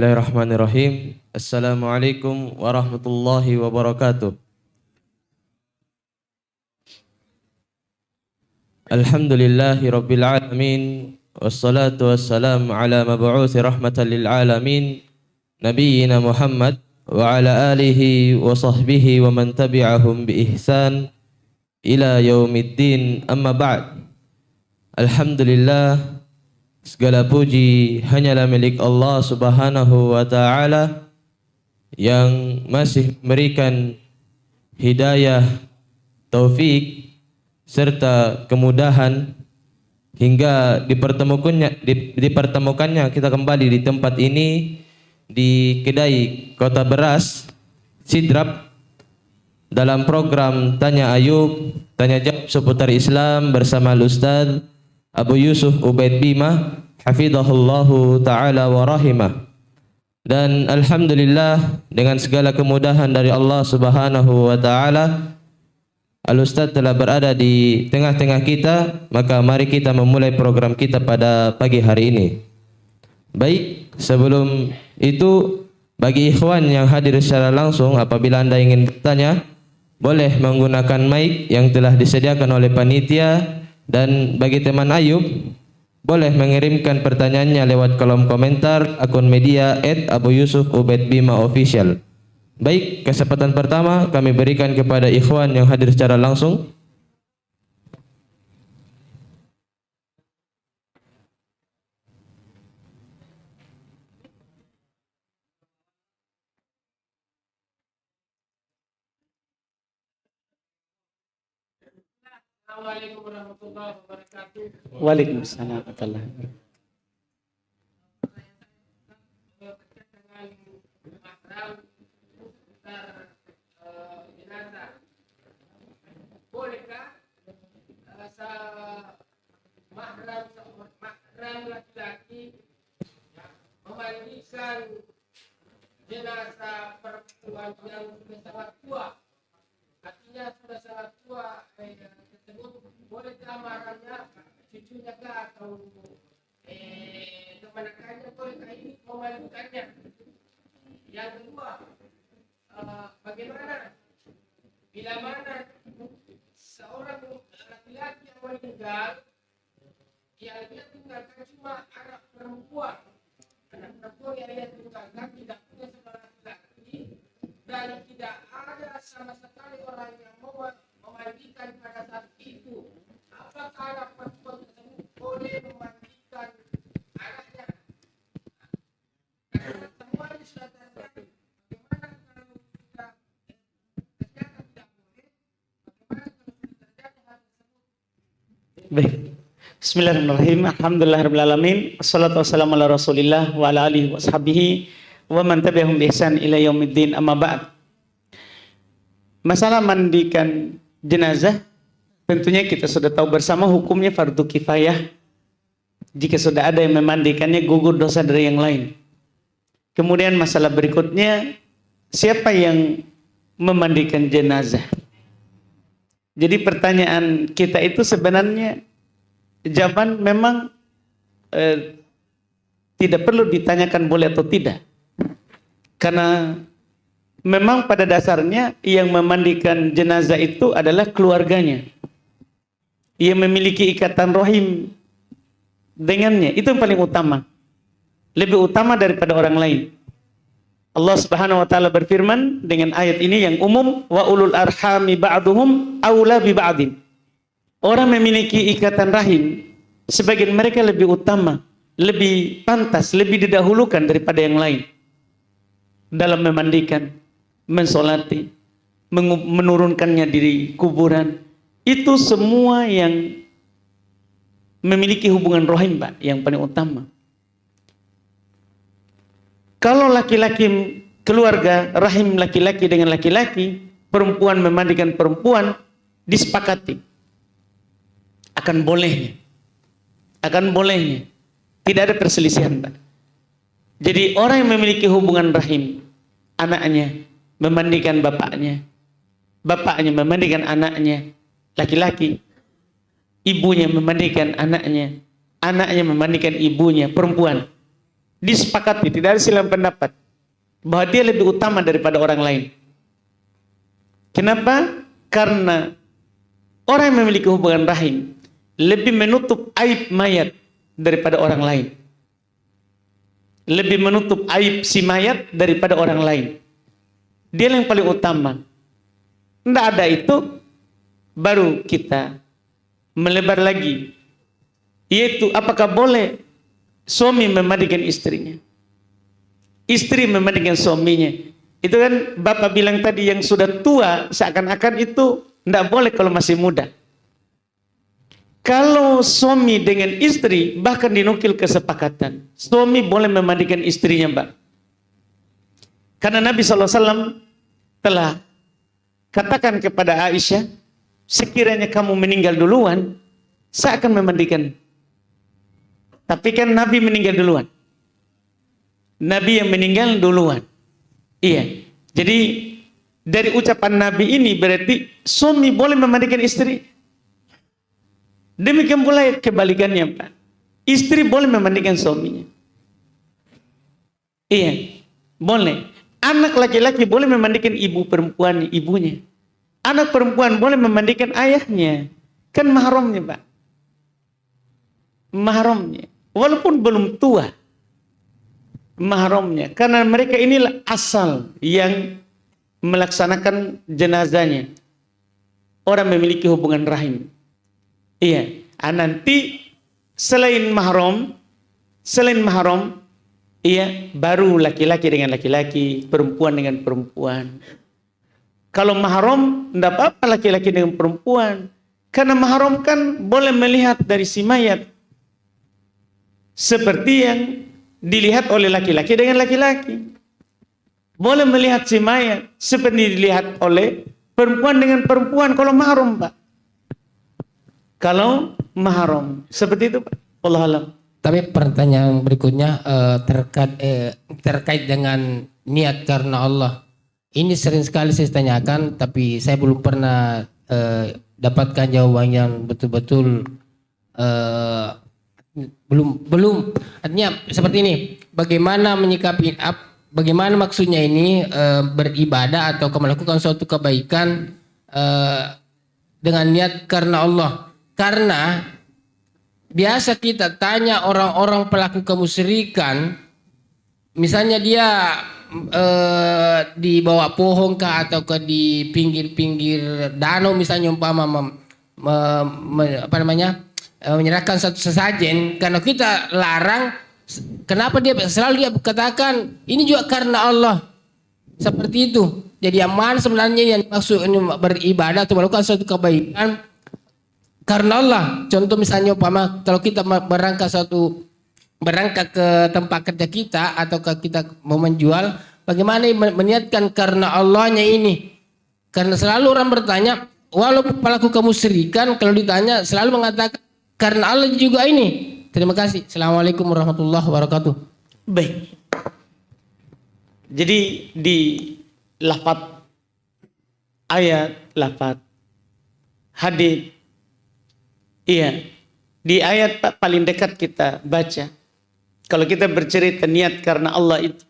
Bismillahirrahmanirrahim. Assalamualaikum warahmatullahi wabarakatuh. Alhamdulillahi rabbil alamin. Wassalatu wassalamu ala mab'uthi rahmatan lil alamin. Nabiyyina Muhammad wa ala alihi wa sahbihi wa man tabi'ahum bi ihsan ila yaumiddin, amma ba'd. Alhamdulillah, segala puji hanyalah milik Allah Subhanahu wa ta'ala yang masih memberikan hidayah, taufik serta kemudahan hingga dipertemukannya kita kembali di tempat ini, di kedai Kota Beras Sidrap, dalam program Tanya Ayub, Tanya Jawab seputar Islam bersama Ustaz Abu Yusuf Ubaid Bima hafizahullahu ta'ala wa rahimah. Dan alhamdulillah, dengan segala kemudahan dari Allah Subhanahu wa ta'ala, Al-Ustaz telah berada di tengah-tengah kita. Maka mari kita memulai program kita pada pagi hari ini. Baik, sebelum itu, bagi ikhwan yang hadir secara langsung, apabila Anda ingin bertanya, boleh menggunakan mic yang telah disediakan oleh panitia. Dan bagi teman Ayub, boleh mengirimkan pertanyaannya lewat kolom komentar akun media @AbuYusufUbaidBima_official. Baik, kesempatan pertama kami berikan kepada ikhwan yang hadir secara langsung. Assalamualaikum warahmatullahi wabarakatuh. Waalaikumsalam warahmatullahi wabarakatuh. Bolehkah mahram laki-laki memandikan jenazah perempuan yang sudah sangat tua? Artinya sudah sangat tua tersebut, bolehkah mahramnya cucunya kah atau keponakannya, bolehkah ini memandikannya? Yang kedua, bagaimana bila mana seorang laki-laki yang meninggal, yang dia tinggalkan cuma anak perempuan yang dia tinggalkan, tidak punya saudara laki-laki, dan tidak ada sama sekali orang yang mau memandikan pada saat itu, apakah anak perempuan tersebut boleh memandikan anaknya? Karena semuanya sudah terjadi. Bagaimana kalau sudah ternyata tidak boleh? Bagaimana kalau sudah terjadi hal tersebut? Baik. Bismillahirrahmanirrahim. Alhamdulillahirabbil alamin. Wassalatu wassalamu ala Rasulillah wa ala alihi washabihi wa man tabi'ahum bi ihsan ila yaumiddin, amma ba'd. Masalah mandikan jenazah, tentunya kita sudah tahu bersama hukumnya fardu kifayah. Jika sudah ada yang memandikannya, gugur dosa dari yang lain. Kemudian masalah berikutnya, siapa yang memandikan jenazah? Jadi pertanyaan kita itu sebenarnya jawaban memang tidak perlu ditanyakan boleh atau tidak. Karena memang pada dasarnya yang memandikan jenazah itu adalah keluarganya. Ia memiliki ikatan rahim dengannya, itu yang paling utama. Lebih utama daripada orang lain. Allah Subhanahu wa taala berfirman dengan ayat ini yang umum, wa ulul arhami ba'duhum aula bi ba'din. Orang memiliki ikatan rahim, sebagian mereka lebih utama, lebih pantas, lebih didahulukan daripada yang lain dalam memandikan, mensolati, menurunkannya di kuburan. Itu semua yang memiliki hubungan rahim, Pak, yang paling utama. Kalau laki-laki, keluarga rahim laki-laki dengan laki-laki, perempuan memandikan perempuan, disepakati akan bolehnya, tidak ada perselisihan, Pak. Jadi orang yang memiliki hubungan rahim, anaknya memandikan bapaknya, bapaknya memandikan anaknya laki-laki, ibunya memandikan anaknya, anaknya memandikan ibunya perempuan, disepakati, tidak ada silang pendapat bahwa dia lebih utama daripada orang lain. Kenapa? Karena orang yang memiliki hubungan rahim lebih menutup aib mayat daripada orang lain. Lebih menutup aib si mayat daripada orang lain. Dia yang paling utama. Tidak ada itu, baru kita melebar lagi. Yaitu apakah boleh suami memandikan istrinya? Istri memandikan suaminya. Itu kan Bapak bilang tadi yang sudah tua seakan-akan itu tidak boleh kalau masih muda. Kalau suami dengan istri bahkan dinukil kesepakatan, suami boleh memandikan istrinya, Mbak. Karena Nabi SAW telah katakan kepada Aisyah, sekiranya kamu meninggal duluan, saya akan memandikan. Tapi kan Nabi meninggal duluan. Nabi yang meninggal duluan. Iya. Jadi dari ucapan Nabi ini berarti suami boleh memandikan istri. Demikian pula kebalikannya, Pak. Istri boleh memandikan suaminya. Iya, boleh. Anak laki-laki boleh memandikan ibu perempuan, ibunya. Anak perempuan boleh memandikan ayahnya. Kan mahramnya, Pak. Mahramnya. Walaupun belum tua. Mahramnya. Karena mereka inilah asal yang melaksanakan jenazahnya. Orang memiliki hubungan rahim. Iya, nanti selain mahram, iya, baru laki-laki dengan laki-laki, perempuan dengan perempuan. Kalau mahram, tidak apa-apa laki-laki dengan perempuan. Karena mahram kan boleh melihat dari si mayat. Seperti yang dilihat oleh laki-laki dengan laki-laki. Boleh melihat si mayat seperti dilihat oleh perempuan dengan perempuan kalau mahram, Pak. Kalau mahram seperti itu, Pak. Wallahu alam. Tapi pertanyaan berikutnya terkait dengan niat karena Allah. Ini sering sekali saya tanyakan, tapi saya belum pernah dapatkan jawaban yang betul-betul belum. Artinya seperti ini. Bagaimana menyikapi bagaimana maksudnya ini beribadah atau melakukan suatu kebaikan dengan niat karena Allah. Karena biasa kita tanya orang-orang pelaku kemusyrikan, misalnya dia di bawah pohon kah atau ke di pinggir-pinggir danau misalnya umpama menyerahkan satu sesajen, karena kita larang, kenapa dia selalu dia katakan ini juga karena Allah, seperti itu. Jadi yang mana sebenarnya yang maksud beribadah atau melakukan suatu kebaikan karena Allah. Contoh misalnya umpama kalau kita berangkat ke tempat kerja kita atau kita mau menjual, bagaimana meniatkan karena Allahnya ini? Karena selalu orang bertanya, walaupun pelaku kemusyrikan kalau ditanya selalu mengatakan karena Allah juga ini. Terima kasih. Assalamualaikum warahmatullahi wabarakatuh. Baik. Jadi di lafaz ayat, lafaz hadis, iya, di ayat paling dekat kita baca, kalau kita bercerita niat karena Allah itu,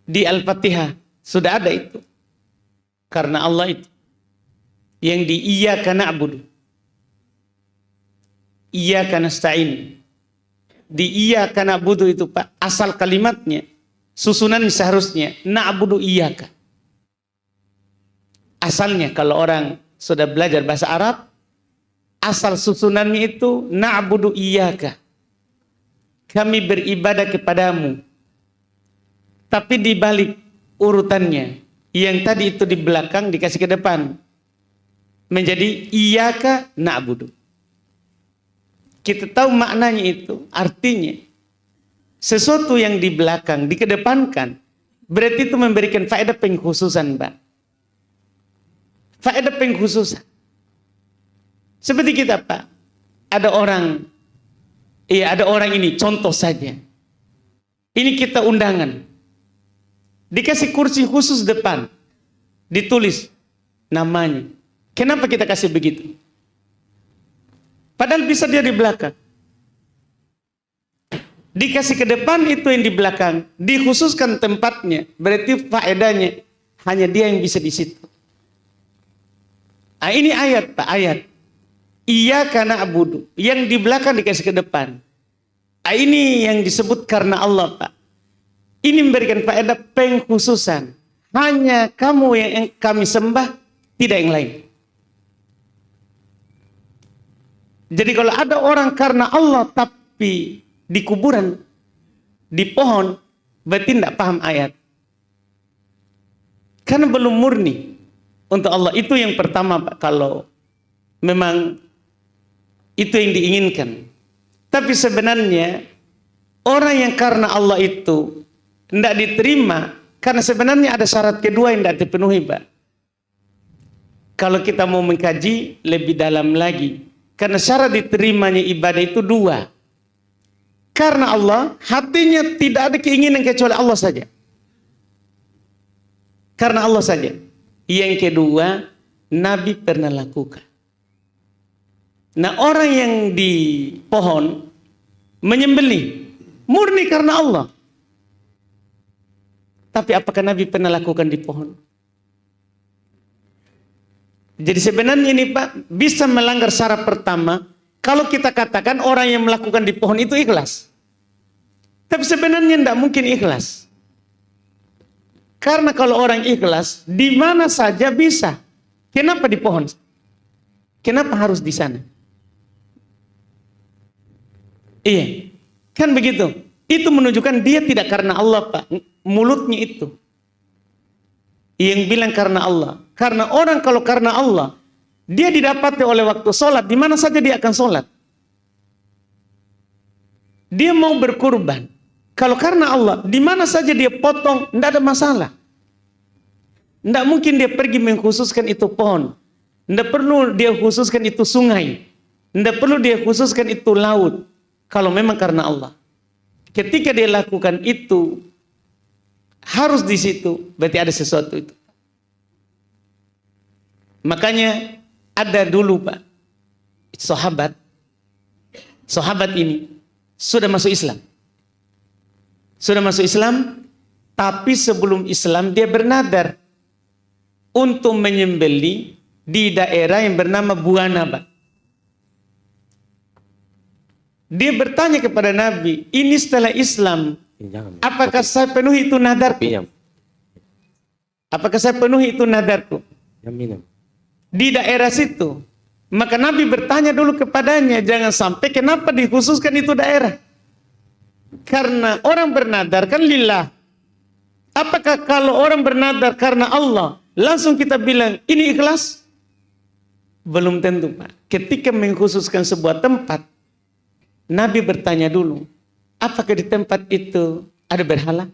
di Al-Fatihah sudah ada itu. Karena Allah itu. Yang di iyyaka na'budu, iyyaka nasta'in. Di iyyaka na'budu itu, Pak, asal kalimatnya, susunan seharusnya na'budu iyyaka. Asalnya kalau orang sudah belajar bahasa Arab, asal susunannya itu na'budu iyyaka. Kami beribadah kepadamu. Tapi di balik urutannya, yang tadi itu di belakang dikasih ke depan, menjadi iyyaka na'budu. Kita tahu maknanya itu, artinya sesuatu yang di belakang dikedepankan, berarti itu memberikan faedah pengkhususan, Pak. Faedah pengkhususan. Seperti kita, Pak. Ada orang ini, contoh saja. Ini kita undangan. Dikasih kursi khusus depan. Ditulis namanya. Kenapa kita kasih begitu? Padahal bisa dia di belakang. Dikasih ke depan itu yang di belakang, dikhususkan tempatnya, berarti faedahnya hanya dia yang bisa di situ. Nah, ini ayat Pak, ayat. Iyyaka na'budu, yang di belakang dikasih ke depan. Nah, ini yang disebut karena Allah Pak. Ini memberikan faedah pengkhususan. Hanya kamu yang kami sembah, tidak yang lain. Jadi kalau ada orang karena Allah tapi di kuburan, di pohon, berarti tidak paham ayat. Karena belum murni untuk Allah. Itu yang pertama Pak, kalau memang itu yang diinginkan. Tapi sebenarnya orang yang karena Allah itu tidak diterima, karena sebenarnya ada syarat kedua yang tidak dipenuhi Pak. Kalau kita mau mengkaji lebih dalam lagi, karena syarat diterimanya ibadah itu dua. Karena Allah, hatinya tidak ada keinginan kecuali Allah saja. Karena Allah saja. Yang kedua, Nabi pernah lakukan. Nah, orang yang di pohon menyembelih murni karena Allah. Tapi apakah Nabi pernah lakukan di pohon? Jadi sebenarnya ini Pak, bisa melanggar syarat pertama kalau kita katakan orang yang melakukan di pohon itu ikhlas. Tapi sebenarnya tidak mungkin ikhlas. Karena kalau orang ikhlas, di mana saja bisa. Kenapa di pohon? Kenapa harus di sana? Iya, kan begitu. Itu menunjukkan dia tidak karena Allah Pak. Mulutnya itu. Yang bilang karena Allah. Karena orang kalau karena Allah, dia didapati oleh waktu sholat, di mana saja dia akan sholat. Dia mau berkurban. Kalau karena Allah, di mana saja dia potong, tidak ada masalah. Tidak mungkin dia pergi mengkhususkan itu pohon. Tidak perlu dia khususkan itu sungai. Tidak perlu dia khususkan itu laut. Kalau memang karena Allah. Ketika dia lakukan itu, harus di situ, berarti ada sesuatu itu. Makanya ada dulu Pak, sahabat ini sudah masuk Islam. Sudah masuk Islam, tapi sebelum Islam dia bernadar untuk menyembelih di daerah yang bernama Buana Pak. Dia bertanya kepada Nabi, ini setelah Islam, apakah saya penuhi itu nadarku? Apakah saya penuhi itu nadarku? Di daerah situ. Maka Nabi bertanya dulu kepadanya, jangan sampai kenapa dikhususkan itu daerah. Karena orang bernadar kan lillah. Apakah kalau orang bernadar karena Allah, langsung kita bilang, ini ikhlas? Belum tentu Pak. Ketika mengkhususkan sebuah tempat, Nabi bertanya dulu, apakah di tempat itu ada berhala?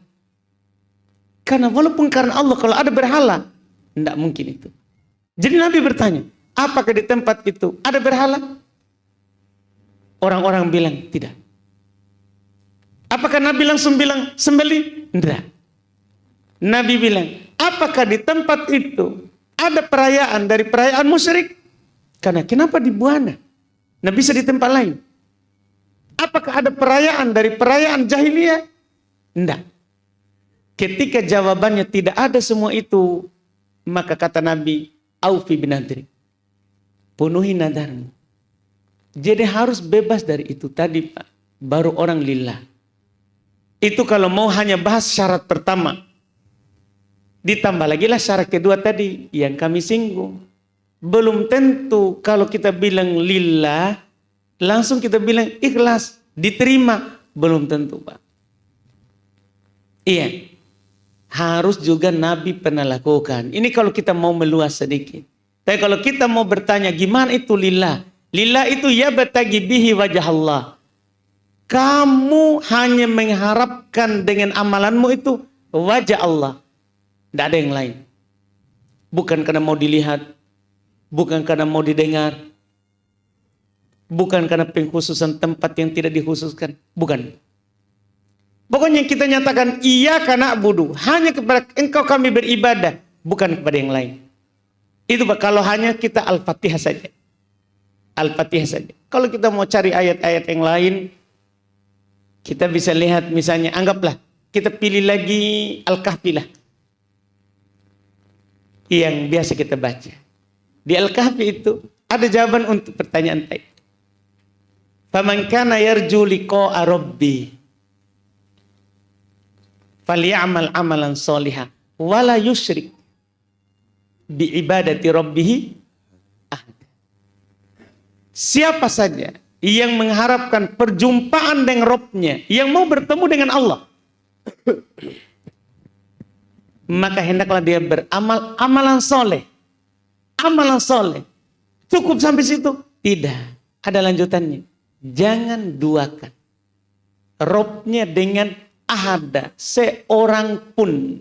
Karena walaupun karena Allah, kalau ada berhala, tidak mungkin itu. Jadi Nabi bertanya, apakah di tempat itu ada berhala? Orang-orang bilang tidak. Apakah Nabi langsung bilang sembelih? Tidak. Nabi bilang, apakah di tempat itu ada perayaan dari perayaan musyrik? Karena kenapa di Buana? Nah bisa di tempat lain. Apakah ada perayaan dari perayaan jahiliyah? Tidak. Ketika jawabannya tidak ada semua itu, maka kata Nabi, aufi binadri, penuhi nadarmu. Jadi harus bebas dari itu tadi Pak. Baru orang lillah. Itu kalau mau hanya bahas syarat pertama. Ditambah lagi lah syarat kedua tadi yang kami singgung. Belum tentu kalau kita bilang lillah, langsung kita bilang ikhlas, diterima. Belum tentu Pak. Iya. Harus juga Nabi pernah lakukan. Ini kalau kita mau meluas sedikit. Tapi kalau kita mau bertanya gimana itu lillah? Lillah itu ya batagi bihi wajah Allah. Kamu hanya mengharapkan dengan amalanmu itu wajah Allah. Tidak ada yang lain. Bukan karena mau dilihat. Bukan karena mau didengar. Bukan karena pengkhususan tempat yang tidak dikhususkan. Bukan. Pokoknya kita nyatakan iyyaka na'budu, hanya kepada engkau kami beribadah, bukan kepada yang lain. Itu Pak, kalau hanya kita Al-Fatihah saja. Al-Fatihah saja. Kalau kita mau cari ayat-ayat yang lain, Kita bisa lihat misalnya, anggaplah kita pilih lagi Al-Kahfi lah, yang biasa kita baca. Di Al-Kahfi itu ada jawaban untuk pertanyaan tadi. Faman kana yarju liqa'a rabbi falyamal amalan sholihan wala yusyrik bi ibadati rabbih ahad. Siapa saja yang mengharapkan perjumpaan dengan Rabb-nya, yang mau bertemu dengan Allah, maka hendaklah dia beramal amalan soleh. Amalan soleh. Cukup sampai situ? Tidak. Ada lanjutannya. Jangan duakan Rabb-nya dengan ahada, seorang pun.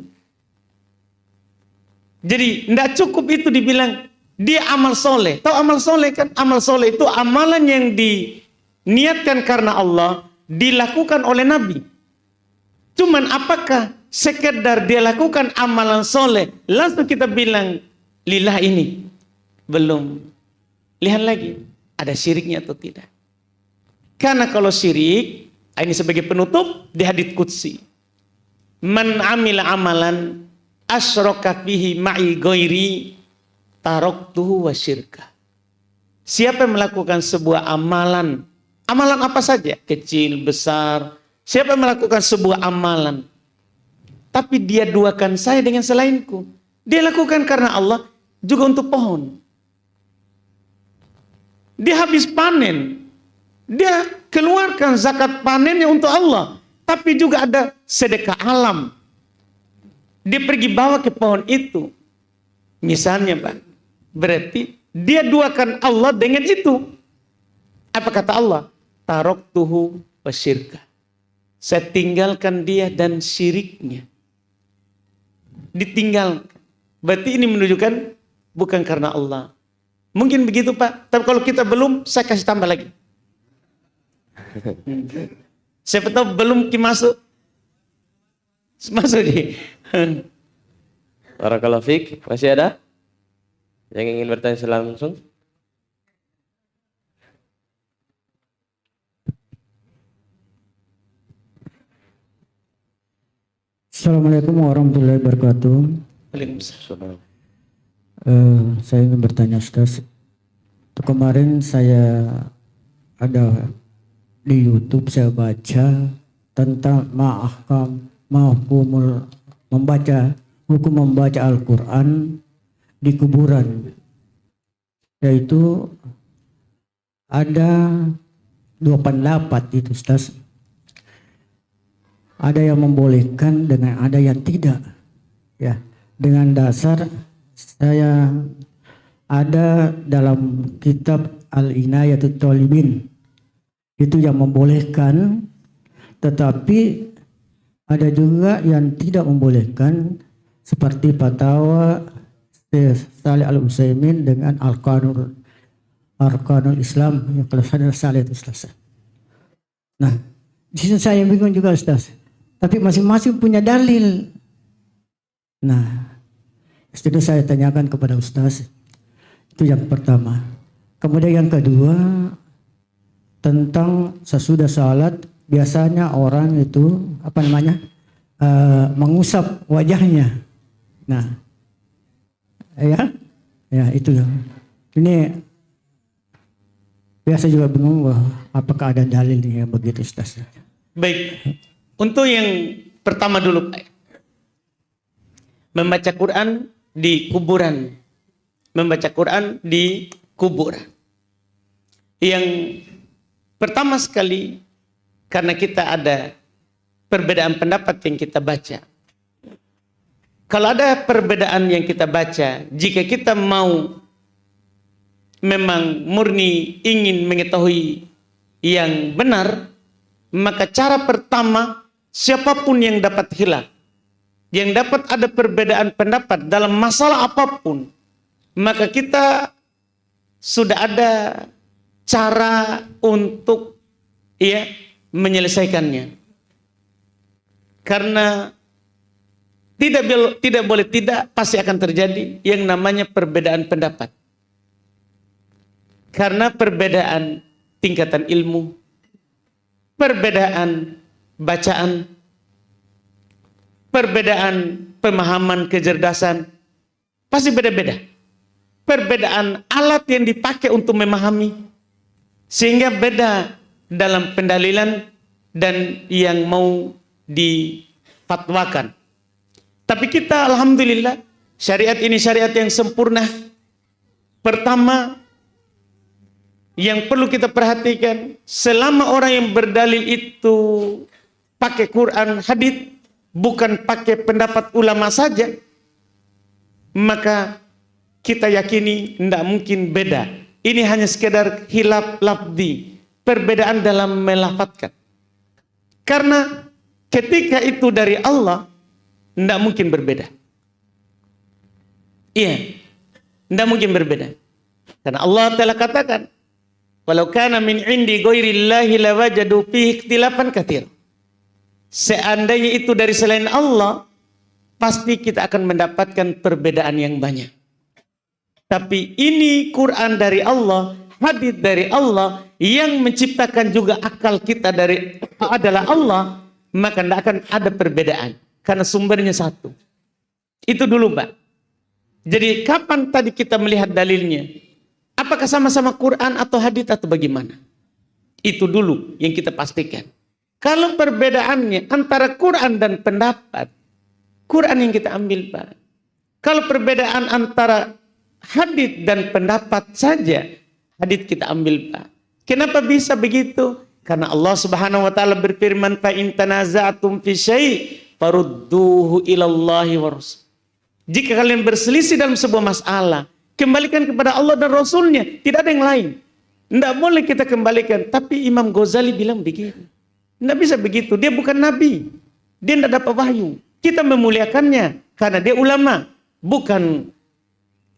Jadi tidak cukup itu dibilang dia amal soleh. Tahu amal soleh kan? Amal soleh itu amalan yang diniatkan karena Allah, dilakukan oleh Nabi. Cuman apakah sekedar dia lakukan amalan soleh langsung kita bilang lillah ini? Belum. Lihat lagi, ada syiriknya atau tidak. Karena kalau syirik, ini sebagai penutup di hadits qudsi. Man amila amalan asyraka fihi ma'i ghairi taraktuhu wa syirka. Siapa yang melakukan sebuah amalan, amalan apa saja, kecil, besar, siapa yang melakukan sebuah amalan, tapi dia duakan saya dengan selainku, dia lakukan karena Allah, juga untuk pohon. Dia habis panen, dia keluarkan zakat panennya untuk Allah, tapi juga ada sedekah alam. Dia pergi bawa ke pohon itu. Misalnya Pak, berarti dia duakan Allah dengan itu. Apa kata Allah? Taraktuhu wa syirka. Saya tinggalkan dia dan syiriknya. Ditinggalkan. Berarti ini menunjukkan bukan karena Allah. Mungkin begitu Pak. Tapi kalau kita belum, saya kasih tambah lagi. Siapa tahu belum masuk. Masuk di. Barakallahu fiik. Masih ada yang ingin bertanya secara langsung? Assalamualaikum warahmatullahi wabarakatuh. Waalaikumsalam. Saya ingin bertanya Ustaz. Kemarin saya ada di YouTube, saya baca tentang hukum membaca Al-Quran di kuburan, yaitu ada dua pendapat itu Ustaz. Ada yang membolehkan dengan ada yang tidak. Ya, dengan dasar saya ada dalam kitab Al-Inayatul Talibin itu yang membolehkan, tetapi ada juga yang tidak membolehkan, seperti fatwa Saleh Al-Utsaimin dengan Arkanul Islam yang kalau saya Saleh itu Ustaz. Nah, di sini saya bingung juga Ustaz. Tapi masing-masing punya dalil. Nah, itu saya tanyakan kepada Ustaz. Itu yang pertama. Kemudian yang kedua, tentang sesudah salat biasanya orang itu mengusap wajahnya. Nah, ya itu ya. Ini biasa juga bingung apakah ada dalilnya begitu Ustaz. Baik. Untuk yang pertama dulu Pak. Membaca Quran di kuburan. Membaca Quran di kuburan. Yang pertama sekali, karena kita ada perbedaan pendapat yang kita baca. Kalau ada perbedaan yang kita baca, jika kita mau memang murni ingin mengetahui yang benar, maka cara pertama, siapapun yang dapat khilaf, yang dapat ada perbedaan pendapat dalam masalah apapun, maka kita sudah ada cara untuk menyelesaikannya. Karena tidak boleh tidak, pasti akan terjadi yang namanya perbedaan pendapat. Karena perbedaan tingkatan ilmu, perbedaan bacaan, perbedaan pemahaman, kecerdasan, pasti beda-beda. Perbedaan alat yang dipakai untuk memahami, sehingga beda dalam pendalilan dan yang mau difatwakan. Tapi kita alhamdulillah, syariat ini syariat yang sempurna. Pertama, yang perlu kita perhatikan, selama orang yang berdalil itu pakai Quran, hadits, bukan pakai pendapat ulama saja, maka kita yakini tidak mungkin beda. Ini hanya sekedar khilaf lafzi, perbedaan dalam melafadzkan. Karena ketika itu dari Allah, tidak mungkin berbeda. Iya, tidak mungkin berbeda. Karena Allah telah katakan, walau kana min indi ghairillahi lawajadu fihi ikhtilafan katsir. Seandainya itu dari selain Allah, pasti kita akan mendapatkan perbedaan yang banyak. Tapi ini Quran dari Allah, hadis dari Allah, yang menciptakan juga akal kita dari adalah Allah, maka tidak akan ada perbedaan. Karena sumbernya satu. Itu dulu, Pak. Jadi kapan tadi kita melihat dalilnya? Apakah sama-sama Quran atau hadis atau bagaimana? Itu dulu yang kita pastikan. Kalau perbedaannya antara Quran dan pendapat, Quran yang kita ambil, Pak. Kalau perbedaan antara hadis dan pendapat saja, hadis kita ambil, Pak. Kenapa bisa begitu? Karena Allah Subhanahu wa taala berfirman, fa in tanaza'tum fi syai' farudduhu ilallahi wa rasul. Jika kalian berselisih dalam sebuah masalah, kembalikan kepada Allah dan Rasulnya, tidak ada yang lain. Tidak boleh kita kembalikan. Tapi Imam Ghazali bilang begini, tidak bisa begitu, dia bukan nabi, dia tidak dapat wahyu. Kita memuliakannya karena dia ulama, bukan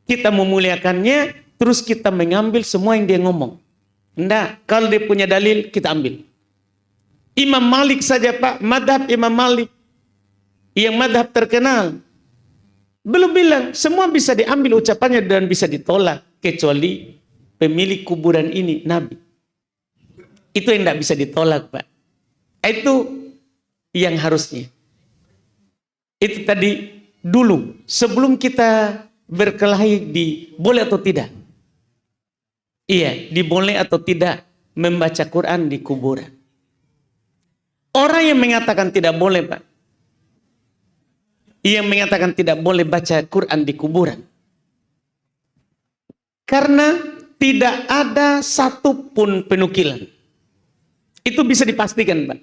kita memuliakannya terus kita mengambil semua yang dia ngomong. Tidak, kalau dia punya dalil kita ambil. Imam Malik saja, Pak, madhab Imam Malik yang madhab terkenal, belum bilang semua bisa diambil ucapannya dan bisa ditolak kecuali pemilik kuburan ini Nabi. Itu yang tidak bisa ditolak, Pak. Itu yang harusnya. Itu tadi dulu sebelum kita berkelahi di boleh atau tidak. Iya, diboleh atau tidak membaca Quran di kuburan. Orang yang mengatakan tidak boleh, Pak, yang mengatakan tidak boleh baca Quran di kuburan, karena tidak ada satupun penukilan. Itu bisa dipastikan, Pak.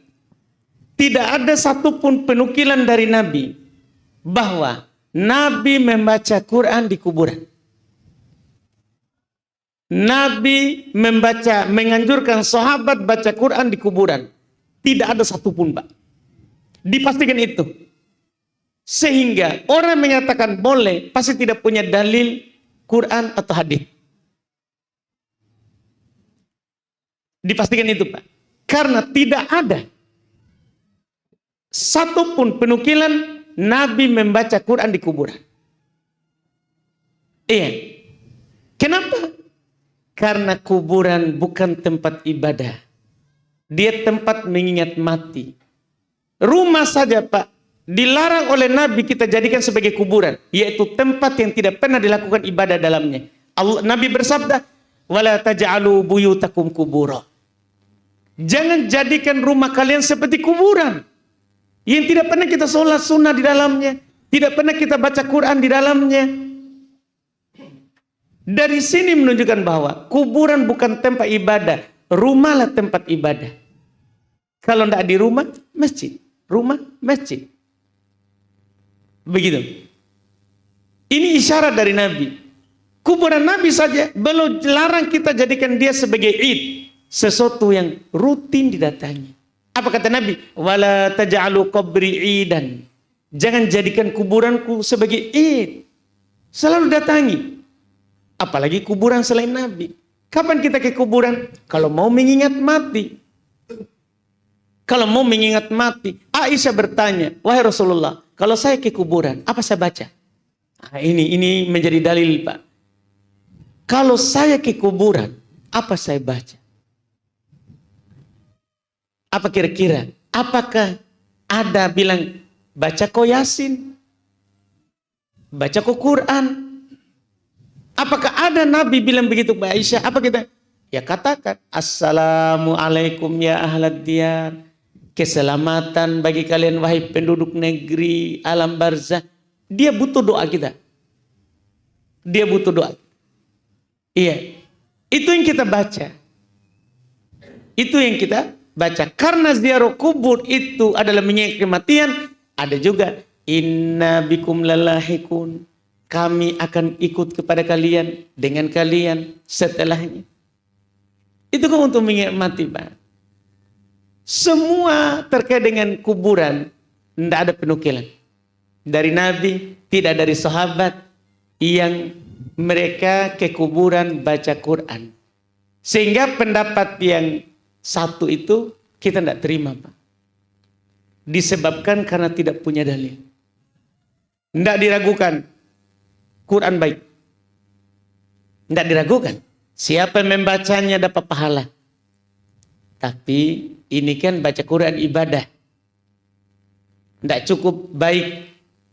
Tidak ada satupun penukilan dari Nabi bahwa Nabi membaca Quran di kuburan. Nabi menganjurkan sahabat baca Quran di kuburan. Tidak ada satupun, Pak. Dipastikan itu. Sehingga orang mengatakan boleh pasti tidak punya dalil Quran atau hadis. Dipastikan itu, Pak. Karena tidak ada satupun penukilan Nabi membaca Quran di kuburan. Iya. Kenapa? Karena kuburan bukan tempat ibadah. Dia tempat mengingat mati. Rumah saja, Pak, dilarang oleh Nabi kita jadikan sebagai kuburan, yaitu tempat yang tidak pernah dilakukan ibadah dalamnya. Nabi bersabda, "Wala taj'alu buyutakum qubura." Jangan jadikan rumah kalian seperti kuburan yang tidak pernah kita sholat sunnah di dalamnya, tidak pernah kita baca Quran di dalamnya. Dari sini menunjukkan bahwa kuburan bukan tempat ibadah, rumahlah tempat ibadah. Kalau tidak di rumah, masjid. Rumah, masjid. Begitu. Ini isyarat dari Nabi. Kuburan Nabi saja belum larang kita jadikan dia sebagai id, sesuatu yang rutin didatangi. Apa kata Nabi? Wala taj'alu qabri idan. Jangan jadikan kuburanku sebagai id. Selalu datangi. Apalagi kuburan selain Nabi. Kapan kita ke kuburan? Kalau mau mengingat mati. Kalau mau mengingat mati. Aisyah bertanya, wahai Rasulullah, kalau saya ke kuburan, apa saya baca? Nah, ini menjadi dalil, Pak. Kalau saya ke kuburan, apa saya baca? Apa kira-kira? Apakah ada bilang baca ko Yasin, baca ko Quran? Apakah ada Nabi bilang begitu Mbak Aisyah? Apa kita? Ya katakan, Assalamualaikum ya ahlad diyar. Keselamatan bagi kalian wahai penduduk negeri alam barzah. Dia butuh doa kita. Dia butuh doa. Iya. Itu yang kita baca. Itu yang kita baca. Karena ziarah kubur itu adalah mengingat kematian. Ada juga inna bikum lalahikun. Kami akan ikut kepada kalian dengan kalian setelahnya. Itu kan untuk mengingat mati, Pak. Semua terkait dengan kuburan tidak ada penukilan dari Nabi, tidak dari sahabat yang mereka ke kuburan baca Quran. Sehingga pendapat yang satu itu kita tidak terima, Pak. Disebabkan karena tidak punya dalil. Tidak diragukan. Quran baik. Tidak diragukan. Siapa yang membacanya dapat pahala. Tapi ini kan baca Quran ibadah. Tidak cukup baik.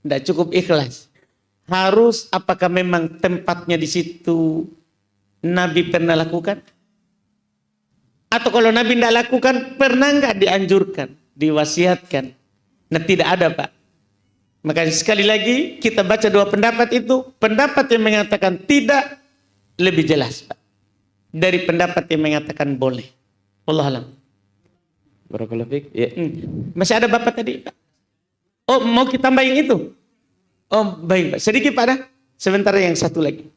Tidak cukup ikhlas. Harus apakah memang tempatnya di situ Nabi pernah lakukan? Atau kalau Nabi tidak lakukan, pernah nggak dianjurkan, diwasiatkan? Nah tidak ada, Pak. Maka sekali lagi kita baca dua pendapat itu. Pendapat yang mengatakan tidak lebih jelas, Pak, dari pendapat yang mengatakan boleh. Wallahu a'lam. Barakallahu fiik. Ya. Masih ada Bapak tadi, Pak? Oh, mau kita tambahin itu? Oh, baik, Pak. Sedikit, Pak, dah. Sebentar yang satu lagi.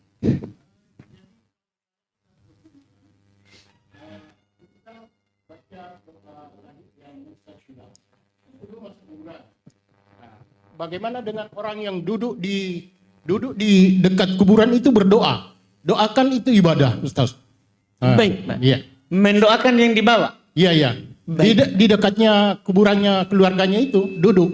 Bagaimana dengan orang yang duduk di dekat kuburan itu berdoa? Doakan itu ibadah, Ustaz. Baik, Pak. Iya. Mendoakan yang dibawa. Iya, iya. Di dekatnya kuburannya keluarganya itu duduk.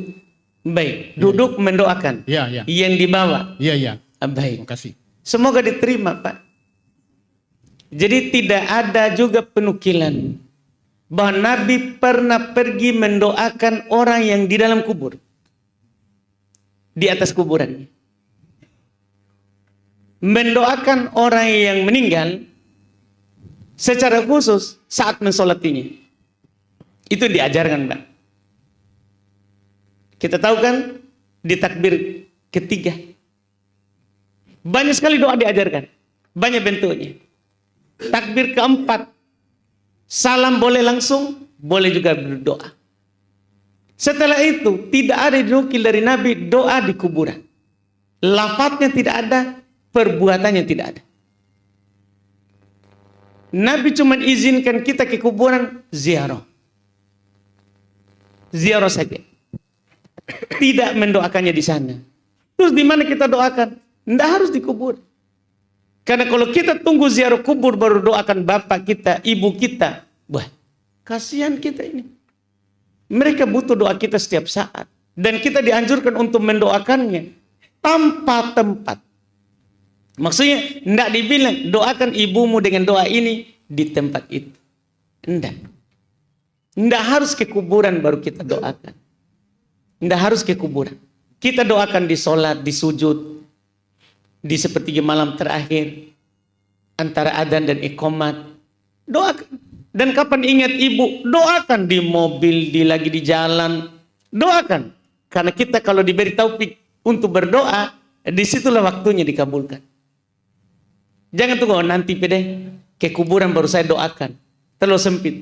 Baik, duduk mendoakan. Iya, iya. Yang dibawa. Iya, iya. Baik. Terima kasih. Semoga diterima, Pak. Jadi tidak ada juga penukilan bahwa Nabi pernah pergi mendoakan orang yang di dalam kubur. Di atas kuburan. Mendoakan orang yang meninggal secara khusus saat mensolatinya. Itu diajarkan, Pak. Kita tahu kan di takbir ketiga. Banyak sekali doa diajarkan. Banyak bentuknya. Takbir keempat. Salam boleh langsung, boleh juga berdoa. Setelah itu tidak ada dinukil dari Nabi doa di kuburan. Lafadznya tidak ada, perbuatannya tidak ada. Nabi cuma izinkan kita ke kuburan ziarah. Ziarah saja. Tidak mendoakannya di sana. Terus di mana kita doakan? Tidak harus di kubur. Karena kalau kita tunggu ziarah kubur baru doakan bapak kita, ibu kita, wah, kasihan kita ini. Mereka butuh doa kita setiap saat. Dan kita dianjurkan untuk mendoakannya tanpa tempat. Maksudnya tidak dibilang doakan ibumu dengan doa ini di tempat itu. Tidak. Tidak harus ke kuburan baru kita doakan. Tidak harus ke kuburan. Kita doakan di sholat, di sujud, di sepertiga malam terakhir, antara adzan dan iqamat. Doakan. Dan kapan ingat ibu, doakan di mobil, lagi di jalan, doakan. Karena kita kalau diberi taufik untuk berdoa, disitulah waktunya dikabulkan. Jangan tunggu nanti pede ke kuburan baru saya doakan. Terlalu sempit.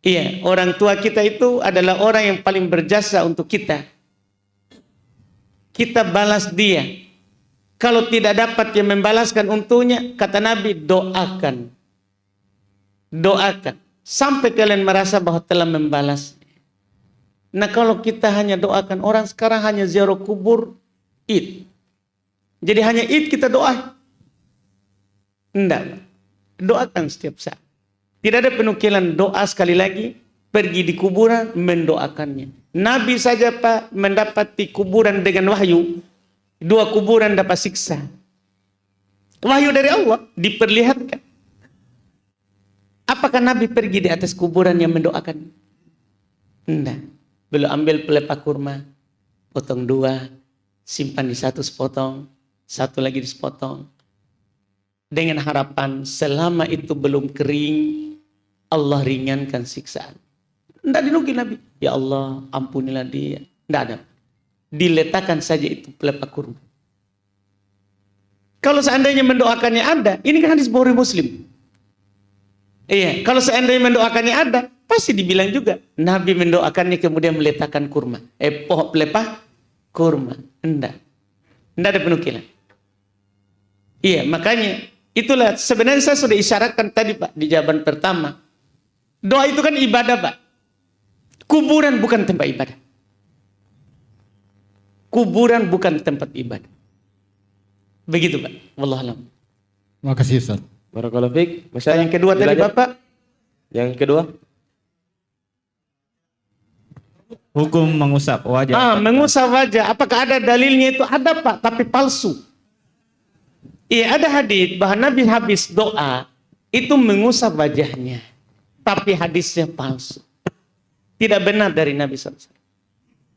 Iya, orang tua kita itu adalah orang yang paling berjasa untuk kita. Kita balas dia. Kalau tidak dapat yang membalaskan untuknya, kata Nabi, doakan. Doakan sampai kalian merasa bahwa telah membalas. Nah kalau kita hanya doakan, orang sekarang hanya ziarah kubur Id. Jadi hanya Id kita doa. Enggak. Doakan setiap saat. Tidak ada penukilan doa sekali lagi pergi di kuburan mendoakannya. Nabi saja Pak mendapati kuburan dengan wahyu. 2 kuburan dapat siksa. Wahyu dari Allah diperlihatkan. Apakah Nabi pergi di atas kuburan yang mendoakan? Enggak. Belum ambil pelepah kurma, potong 2, simpan di satu sepotong, satu lagi sepotong. Dengan harapan selama itu belum kering, Allah ringankan siksaan. Enggak dinukil Nabi. Ya Allah, ampunilah dia. Enggak ada. Diletakkan saja itu pelepah kurma. Kalau seandainya mendoakannya ada, ini kan hadis Bukhari Muslim. Iya, kalau seandainya mendoakannya ada, pasti dibilang juga Nabi mendoakannya kemudian meletakkan kurma. Pohon pelepah kurma. Enggak ada penukilan. Iya, makanya itulah sebenarnya saya sudah isyaratkan tadi Pak di jawaban pertama. Doa itu kan ibadah Pak. Kuburan bukan tempat ibadah. Kuburan bukan tempat ibadah. Begitu Pak. Wallahualam. Terima kasih Ustaz. Barakallahu fiik. Yang kedua tadi Bapak. Yang kedua. Hukum mengusap wajah. Mengusap wajah. Apakah ada dalilnya itu? Ada Pak, tapi palsu. Iya, ada hadis bahwa Nabi habis doa itu mengusap wajahnya. Tapi hadisnya palsu. Tidak benar dari Nabi SAW.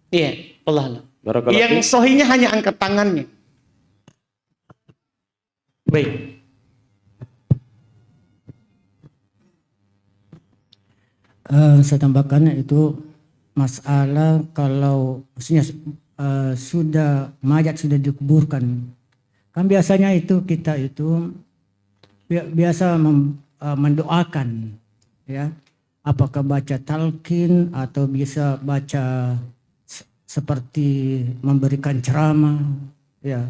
Iya, Allah. Yang sahihnya hanya angkat tangannya. Baik. Saya tambahkan itu masalah kalau maksudnya mayat sudah dikuburkan, kan biasanya itu kita itu biasa mendoakan, ya, apakah baca talqin atau bisa baca seperti memberikan ceramah, ya,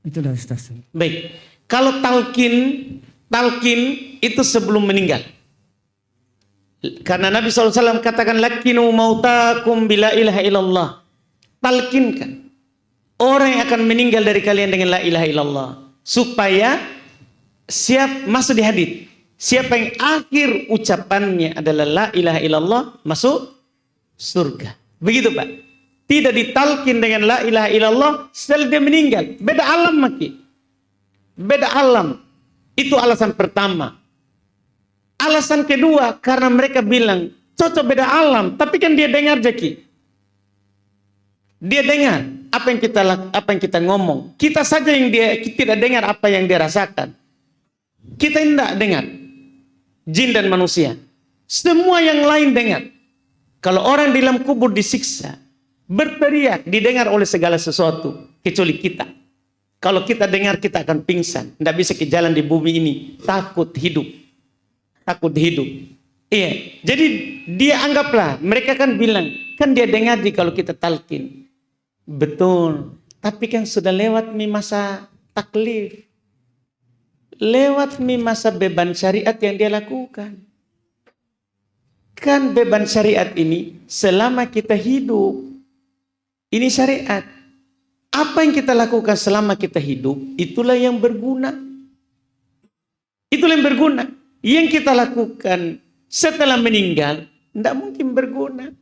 itulah Ustaz. Baik, kalau talqin itu sebelum meninggal. Karena Nabi SAW katakan lakinu mautakum bila ilaha illallah. Talqinkan orang yang akan meninggal dari kalian dengan la ilaha illallah, supaya siap masuk di hadits. Siapa yang akhir ucapannya adalah la ilaha illallah masuk surga. Begitu Pak. Tidak ditalkin dengan la ilaha illallah setelah dia meninggal. Beda alam maki. Beda alam. Itu alasan pertama. Alasan kedua, karena mereka bilang cocok beda alam, tapi kan dia dengar Jaki. Dia dengar apa yang kita ngomong. Kita saja yang dia tidak dengar apa yang dia rasakan. Kita tidak dengar. Jin dan manusia. Semua yang lain dengar. Kalau orang di dalam kubur disiksa, berteriak, didengar oleh segala sesuatu kecuali kita. Kalau kita dengar kita akan pingsan, tidak bisa ke jalan di bumi ini, takut hidup. Iya, jadi dia anggaplah, mereka kan bilang, kan dia dengar kalau kita talqin. Betul, tapi kan sudah lewat masa taklif. Lewat masa beban syariat yang dia lakukan. Kan beban syariat ini selama kita hidup, ini syariat. Apa yang kita lakukan selama kita hidup, itulah yang berguna. Itulah yang berguna. Yang kita lakukan setelah meninggal tidak mungkin berguna.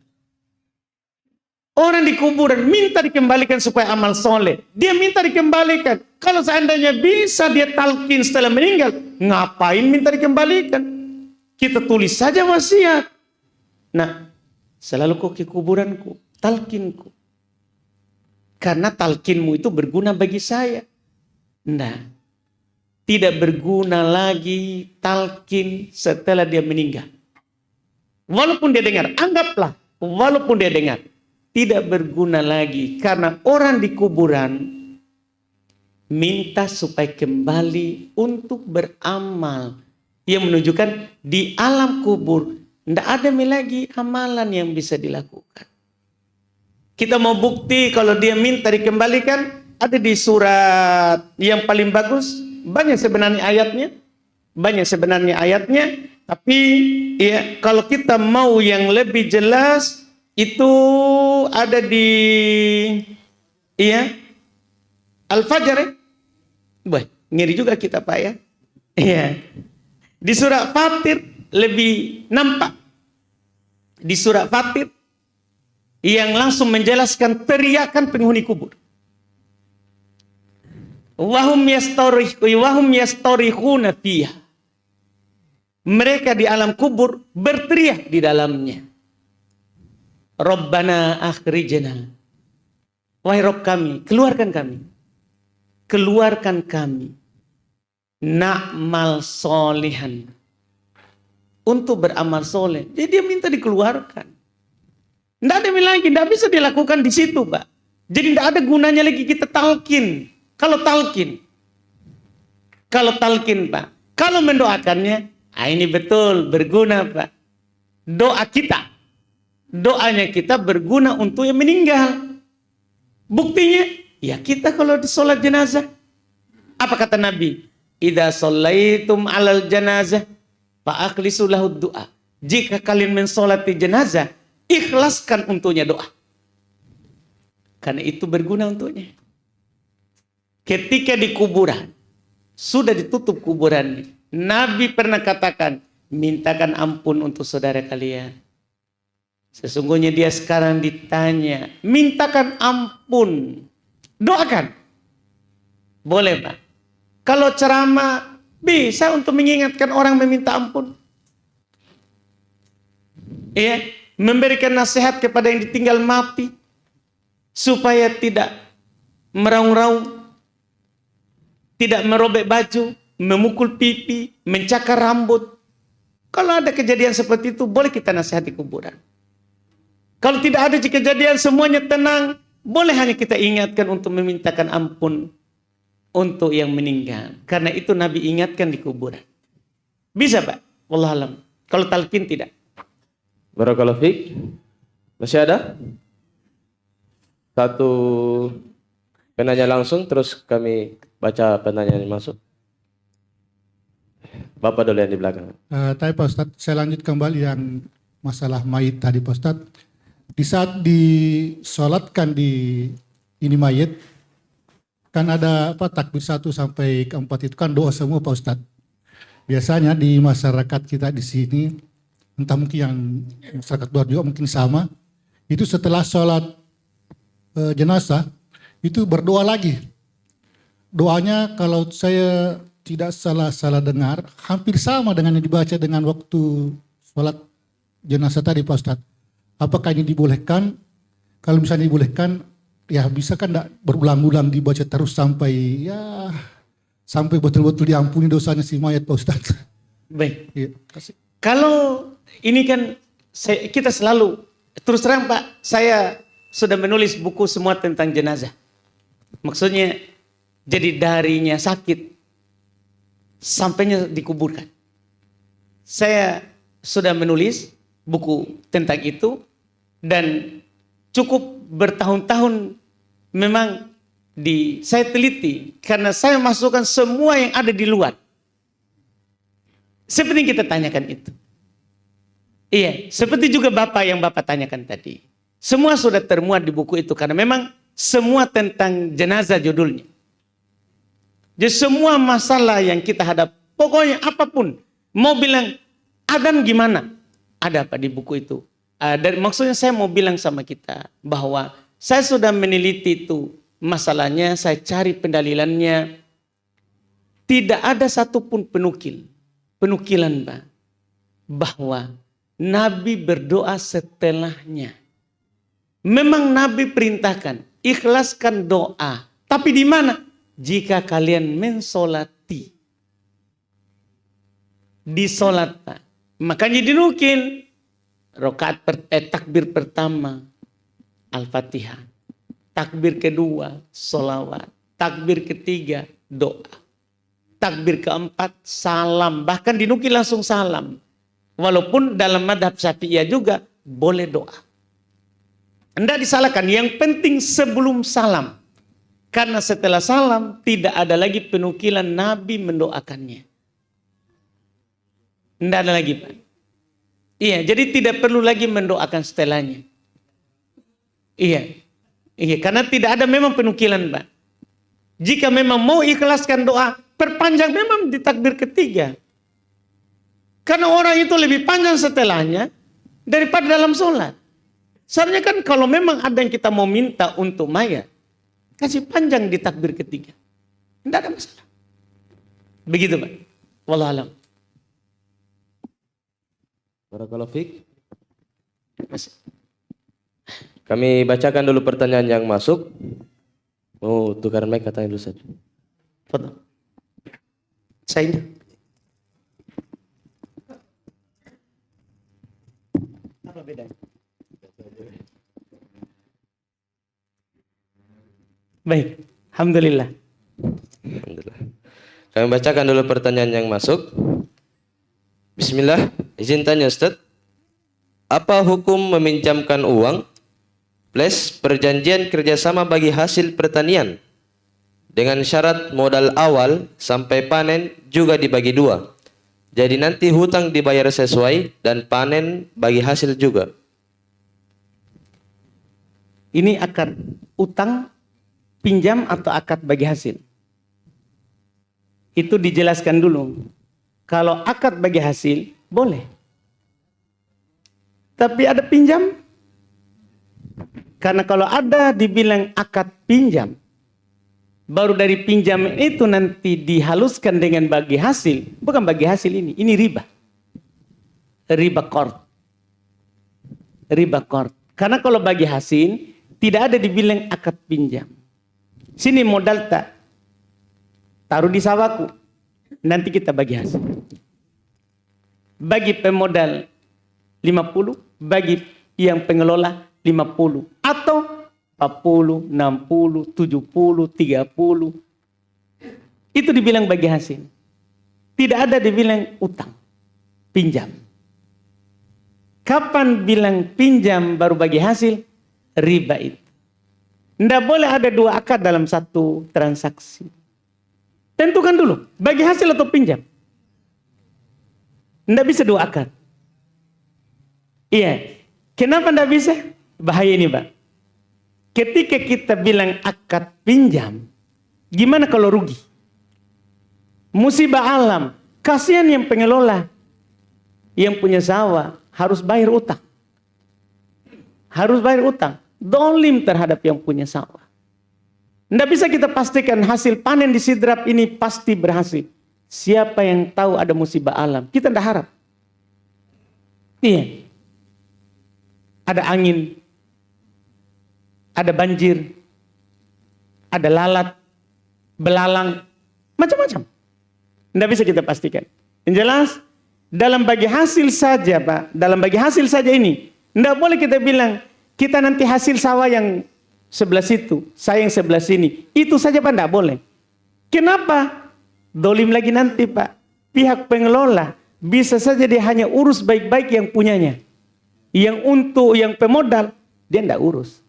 Orang di kuburan minta dikembalikan supaya amal soleh. Dia minta dikembalikan. Kalau seandainya bisa dia talqin setelah meninggal, ngapain minta dikembalikan? Kita tulis saja wasiat. Nah, selalu kau ke kuburanku, talqinku. Karena talqinmu itu berguna bagi saya. Nah. Tidak berguna lagi talqin setelah dia meninggal. Walaupun dia dengar, anggaplah, walaupun dia dengar, tidak berguna lagi. Karena orang di kuburan minta supaya kembali untuk beramal. Yang menunjukkan di alam kubur, tidak ada lagi amalan yang bisa dilakukan. Kita mau bukti kalau dia minta dikembalikan, ada di surat yang paling bagus. Banyak sebenarnya ayatnya, tapi ya kalau kita mau yang lebih jelas itu ada di Al-Fajr ya. Wah, ngeri juga kita Pak ya. Iya. Di surah Fatir lebih nampak. Di surah Fatir yang langsung menjelaskan teriakan penghuni kubur. Wahum yastarihuna fiha. Mereka di alam kubur berteriak di dalamnya. Rabbana akhrijna. Wahai Rabb kami, keluarkan kami. Keluarkan kami. Na'mal solihan. Untuk beramal soleh. Jadi dia minta dikeluarkan. Tidak ada lagi, tidak bisa dilakukan di situ, Pak. Jadi tidak ada gunanya lagi kita talqin. Kalau talqin, Pak. Kalau mendoakannya, ini betul berguna, Pak. Doa kita. Doanya kita berguna untuk yang meninggal. Buktinya, ya kita kalau di sholat jenazah. Apa kata Nabi? Idza shallaitum alal janazah fa akhlisu lahu du'a. Jika kalian mensolati jenazah, ikhlaskan untuknya doa. Karena itu berguna untuknya. Ketika di kuburan, sudah ditutup kuburannya. Nabi pernah katakan, mintakan ampun untuk saudara kalian. Sesungguhnya dia sekarang ditanya, mintakan ampun, doakan. Boleh, Pak. Kalau ceramah, bisa untuk mengingatkan orang meminta ampun. Iya, memberikan nasihat kepada yang ditinggal mati, supaya tidak meraung-raung, tidak merobek baju, memukul pipi, mencakar rambut. Kalau ada kejadian seperti itu, boleh kita nasihati kuburan. Kalau tidak ada kejadian semuanya tenang, boleh hanya kita ingatkan untuk memintakan ampun untuk yang meninggal. Karena itu Nabi ingatkan di kuburan. Bisa, Pak? Wallahualam. Kalau talqin tidak. Barakallahu fiik. Masih ada? Satu penanya langsung, terus kami baca penanyaan yang masuk. Bapak dulu yang di belakang. Tapi Pak Ustadz, saya lanjut kembali yang masalah mayit tadi Pak Ustadz. Di saat disolatkan di ini mayit, kan ada takbir 1 sampai ke 4 itu kan doa semua Pak Ustadz. Biasanya di masyarakat kita di sini, entah mungkin yang masyarakat luar juga mungkin sama, itu setelah sholat jenazah, itu berdoa lagi. Doanya kalau saya tidak salah dengar, hampir sama dengan yang dibaca dengan waktu sholat jenazah tadi Pak Ustadz. Apakah ini dibolehkan? Kalau misalnya dibolehkan, ya bisa kan enggak berulang-ulang dibaca terus sampai betul-betul diampuni dosanya si mayat Pak Ustadz. Baik. Ya, kalau ini kan kita selalu, terus terang Pak, saya sudah menulis buku semua tentang jenazah. Maksudnya jadi darinya sakit sampainya dikuburkan. Saya sudah menulis buku tentang itu dan cukup bertahun-tahun memang saya teliti karena saya masukkan semua yang ada di luar. Seperti yang kita tanyakan itu. Iya, seperti juga Bapak yang Bapak tanyakan tadi. Semua sudah termuat di buku itu karena memang semua tentang jenazah judulnya. Jadi semua masalah yang kita hadap, pokoknya apapun, mau bilang Adam gimana, ada apa di buku itu. Dan maksudnya saya mau bilang sama kita bahwa saya sudah meneliti itu masalahnya, saya cari pendalilannya. Tidak ada satupun penukilan Pak, bahwa Nabi berdoa setelahnya. Memang Nabi perintahkan, ikhlaskan doa. Tapi di mana? Jika kalian mensolati. Di solat Pak. Makanya dinukil. Takbir pertama Al-Fatihah. Takbir kedua sholawat. Takbir ketiga doa. Takbir keempat salam. Bahkan dinukil langsung salam. Walaupun dalam madhab Syafi'iyah juga boleh doa. Tidak disalahkan. Yang penting sebelum salam. Karena setelah salam tidak ada lagi penukilan Nabi mendoakannya. Tidak ada lagi Pak. Iya, jadi tidak perlu lagi mendoakan setelahnya. Iya, karena tidak ada memang penukilan Pak. Jika memang mau ikhlaskan doa, perpanjang memang di takbir ketiga. Karena orang itu lebih panjang setelahnya daripada dalam sholat. Seharusnya kan kalau memang ada yang kita mau minta untuk mayat, kasih panjang di takbir ketiga. Tidak ada masalah. Begitu Pak. Wallahualam. Barakallahu fiik. Kami bacakan dulu pertanyaan yang masuk. Mau tukar mic katanya dulu saja. Foto. Saya. Apa bedanya? Baik, alhamdulillah. Alhamdulillah. Kami bacakan dulu pertanyaan yang masuk. Bismillah, izin tanya Ustaz. Apa hukum meminjamkan uang plus perjanjian kerjasama bagi hasil pertanian dengan syarat modal awal sampai panen juga dibagi dua. Jadi nanti hutang dibayar sesuai dan panen bagi hasil juga. Ini akad utang, pinjam atau akad bagi hasil? Itu dijelaskan dulu. Kalau akad bagi hasil, boleh. Tapi ada pinjam. Karena kalau ada dibilang akad pinjam, baru dari pinjam itu nanti dihaluskan dengan bagi hasil. Bukan bagi hasil ini riba. Riba qard. Riba qard. Karena kalau bagi hasil, tidak ada dibilang akad pinjam. Sini modal tak. Taruh di sawahku. Nanti kita bagi hasil. Bagi pemodal 50, bagi yang pengelola 50. Atau 40, 60, 70, 30. Itu dibilang bagi hasil. Tidak ada dibilang utang. Pinjam. Kapan bilang pinjam baru bagi hasil? Riba itu. Tidak boleh ada dua akad dalam satu transaksi. Tentukan dulu, bagi hasil atau pinjam. Tidak bisa dua akad. Iya. Kenapa tidak bisa? Bahaya ini, Pak. Ketika kita bilang akad pinjam, gimana kalau rugi? Musibah alam, kasihan yang pengelola, yang punya sawah, harus bayar utang. Harus bayar utang. Dolim terhadap yang punya sawah. Tidak bisa kita pastikan hasil panen di sidrap ini pasti berhasil. Siapa yang tahu ada musibah alam? Kita tidak harap. Iya. Ada angin, ada banjir, ada lalat, belalang, macam-macam. Tidak bisa kita pastikan. Yang jelas, dalam bagi hasil saja, Pak. Dalam bagi hasil saja ini. Tidak boleh kita bilang, kita nanti hasil sawah yang sebelah situ, saya yang sebelah sini. Itu saja, Pak, tidak boleh. Kenapa? Dolim lagi nanti, Pak. Pihak pengelola bisa saja dia hanya urus baik-baik yang punyanya. Yang untuk yang pemodal, dia tidak urus.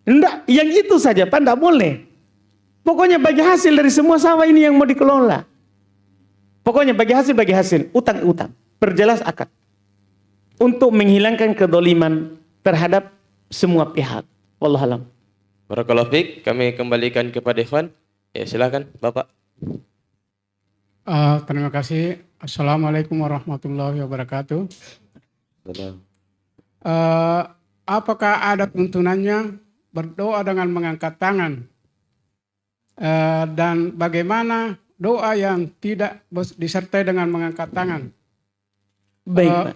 Tidak, yang itu saja, Pak, tidak boleh. Pokoknya bagi hasil dari semua sawah ini yang mau dikelola. Pokoknya bagi hasil, utang-utang. Perjelas akad. Untuk menghilangkan kedoliman terhadap semua pihak. Wallahualam. Barakallahu fiik, kami kembalikan kepada Ikhwan. Ya, silakan Bapak. Terima kasih. Assalamualaikum warahmatullahi wabarakatuh. Apakah ada tuntunannya berdoa dengan mengangkat tangan? Dan bagaimana doa yang tidak disertai dengan mengangkat tangan? Baik, Pak.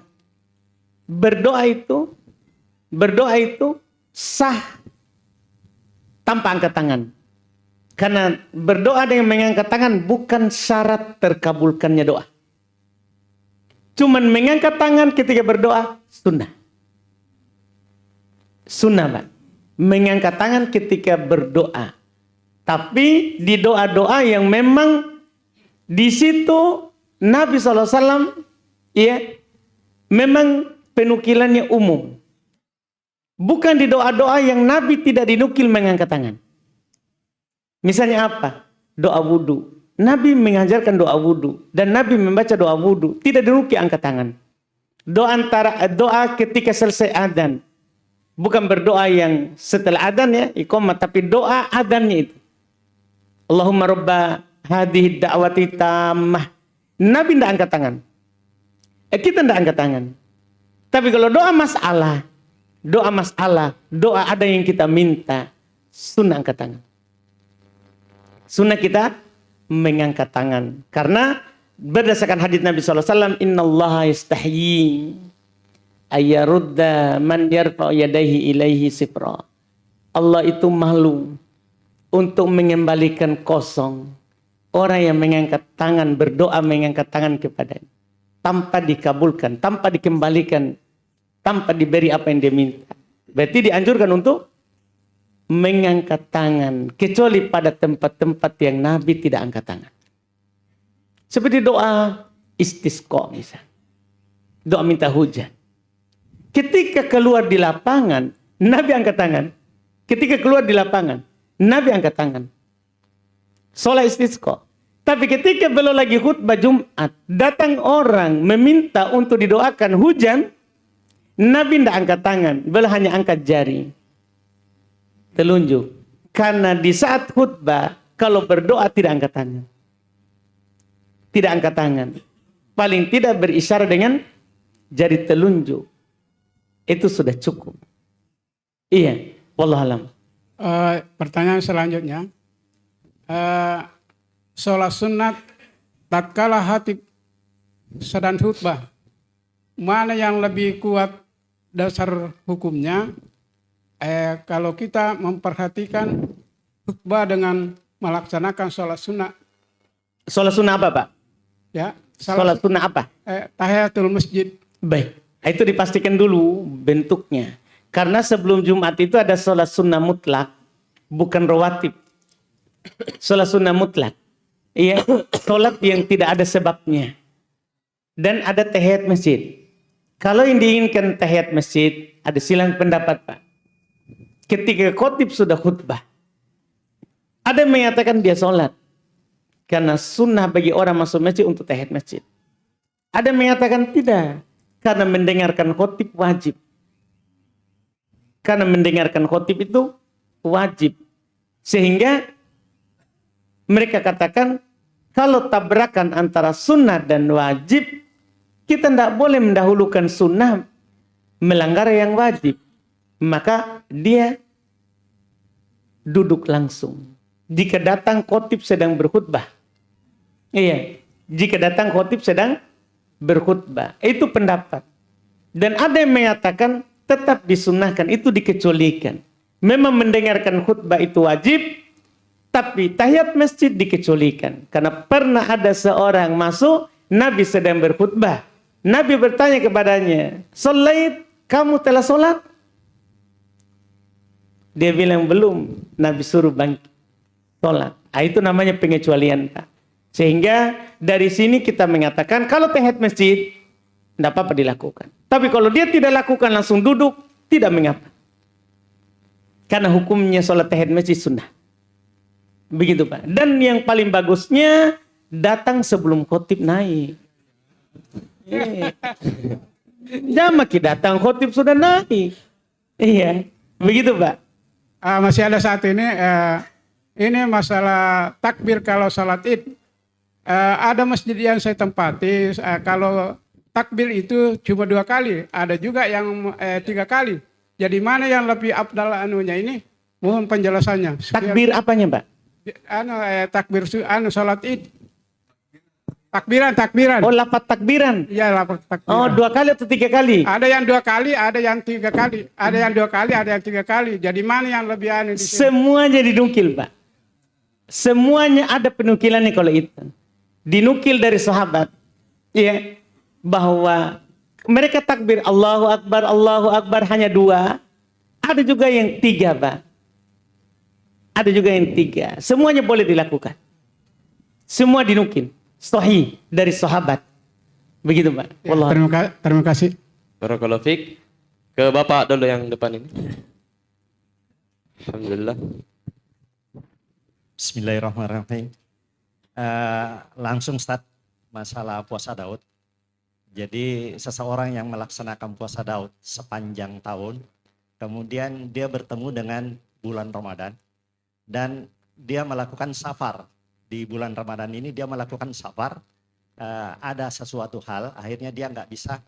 Berdoa itu sah tanpa angkat tangan. Karena berdoa dengan mengangkat tangan bukan syarat terkabulkannya doa. Cuman mengangkat tangan ketika berdoa sunnah. Sunnah, Pak. Mengangkat tangan ketika berdoa. Tapi di doa-doa yang memang di situ Nabi SAW ya memang penukilannya umum. Bukan di doa-doa yang Nabi tidak dinukil mengangkat tangan. Misalnya apa? Doa wudhu. Nabi mengajarkan doa wudhu. Dan Nabi membaca doa wudhu. Tidak dinukil angkat tangan. Doa ketika selesai adzan. Bukan berdoa yang setelah adzan ya, iqamah. Tapi doa adzannya itu. Allahumma robba hadhihi da'wati tammah. Nabi tidak angkat tangan. Kita tidak angkat tangan. Tapi kalau doa masalah, doa ada yang kita minta, sunnah angkat tangan. Sunnah kita mengangkat tangan. Karena berdasarkan hadits Nabi SAW, innallaha yastahyi Ayyarudda man yarfa'u yadaihi ilaihi sifra. Allah itu malu untuk mengembalikan kosong orang yang mengangkat tangan, berdoa mengangkat tangan kepadanya tanpa dikabulkan, tanpa dikembalikan, tanpa diberi apa yang dia minta. Berarti dianjurkan untuk mengangkat tangan, kecuali pada tempat-tempat yang Nabi tidak angkat tangan. Seperti doa istisqa misalnya. Doa minta hujan. Ketika keluar di lapangan, Nabi angkat tangan. Ketika keluar di lapangan, Nabi angkat tangan. Sholat istisqa. Tapi ketika belum lagi khutbah Jumat, datang orang meminta untuk didoakan hujan, Nabi tidak angkat tangan, beliau hanya angkat jari, telunjuk. Karena di saat khutbah, kalau berdoa tidak angkat tangan. Tidak angkat tangan. Paling tidak berisyarat dengan jari telunjuk. Itu sudah cukup. Iya, wallahualam. Pertanyaan selanjutnya. Sholat sunat tatkala hatib sedang khutbah, mana yang lebih kuat dasar hukumnya? Kalau kita memperhatikan khutbah dengan melaksanakan sholat sunat. Sholat sunnah apa, Pak? Ya, Sholat sunnah apa? tahiyatul masjid. Baik, itu dipastikan dulu bentuknya. Karena sebelum Jumat itu ada sholat sunnah mutlak, bukan rawatib. Sholat sunnah mutlak. Iya, sholat yang tidak ada sebabnya. Dan ada tahiyat masjid. Kalau yang diinginkan tahiyat masjid, ada silang pendapat, Pak. Ketika khotib sudah khutbah, ada yang mengatakan dia sholat. Karena sunnah bagi orang masuk masjid untuk tahiyat masjid. Ada yang mengatakan tidak. Karena mendengarkan khotib wajib. Karena mendengarkan khotib itu wajib. Sehingga mereka katakan, kalau tabrakan antara sunnah dan wajib, kita tidak boleh mendahulukan sunnah melanggar yang wajib. Maka dia duduk langsung. Jika datang khotib sedang berkhutbah. Iya, jika datang khotib sedang berkhutbah. Itu pendapat. Dan ada yang mengatakan tetap disunnahkan, itu dikecualikan. Memang mendengarkan khutbah itu wajib, tapi tahiyat masjid dikecualikan. Karena pernah ada seorang masuk, Nabi sedang berkhutbah. Nabi bertanya kepadanya, "Sholait, kamu telah sholat?" Dia bilang belum. Nabi suruh bangkit sholat. Itu namanya pengecualian, Pak. Sehingga dari sini kita mengatakan kalau tahiyat masjid tidak apa-apa dilakukan. Tapi kalau dia tidak lakukan langsung duduk, tidak mengapa. Karena hukumnya sholat tahiyat masjid sunnah. Begitu, Pak. Dan yang paling bagusnya datang sebelum khotib naik. Jangan makin datang khotib sudah naik. Iya, begitu, Pak. Masih ada satu ini masalah takbir kalau sholat id. Ada masjid yang saya tempati, kalau takbir itu cuma 2 kali, ada juga yang 3 kali. Jadi mana yang lebih afdal anunya ini? Mohon penjelasannya. Takbir apanya, Pak? Takbir sholat id. Takbiran. Oh, lapat takbiran. Iya, lapat takbiran. Oh, 2 kali atau 3 kali? Ada yang 2 kali, ada yang 3 kali. Ada yang 2 kali, ada yang 3 kali. Jadi mana yang lebih anu di sini? Semuanya dinukil, Pak. Semuanya ada penukilannya kalau itu. Dinukil dari sahabat. Ya, bahwa mereka takbir Allahu Akbar hanya 2. Ada juga yang 3, Pak. Ada juga yang 3. Semuanya boleh dilakukan. Semua dinukil. Sahih dari sahabat. Begitu, Pak. Ya, terima kasih. Barakallahu fiik. Ke Bapak dulu yang depan ini. Alhamdulillah. Bismillahirrahmanirrahim. Langsung start masalah puasa Daud. Jadi seseorang yang melaksanakan puasa Daud sepanjang tahun, kemudian dia bertemu dengan bulan Ramadan dan dia melakukan safar. Di bulan Ramadan ini dia melakukan safar, ada sesuatu hal, akhirnya dia nggak bisa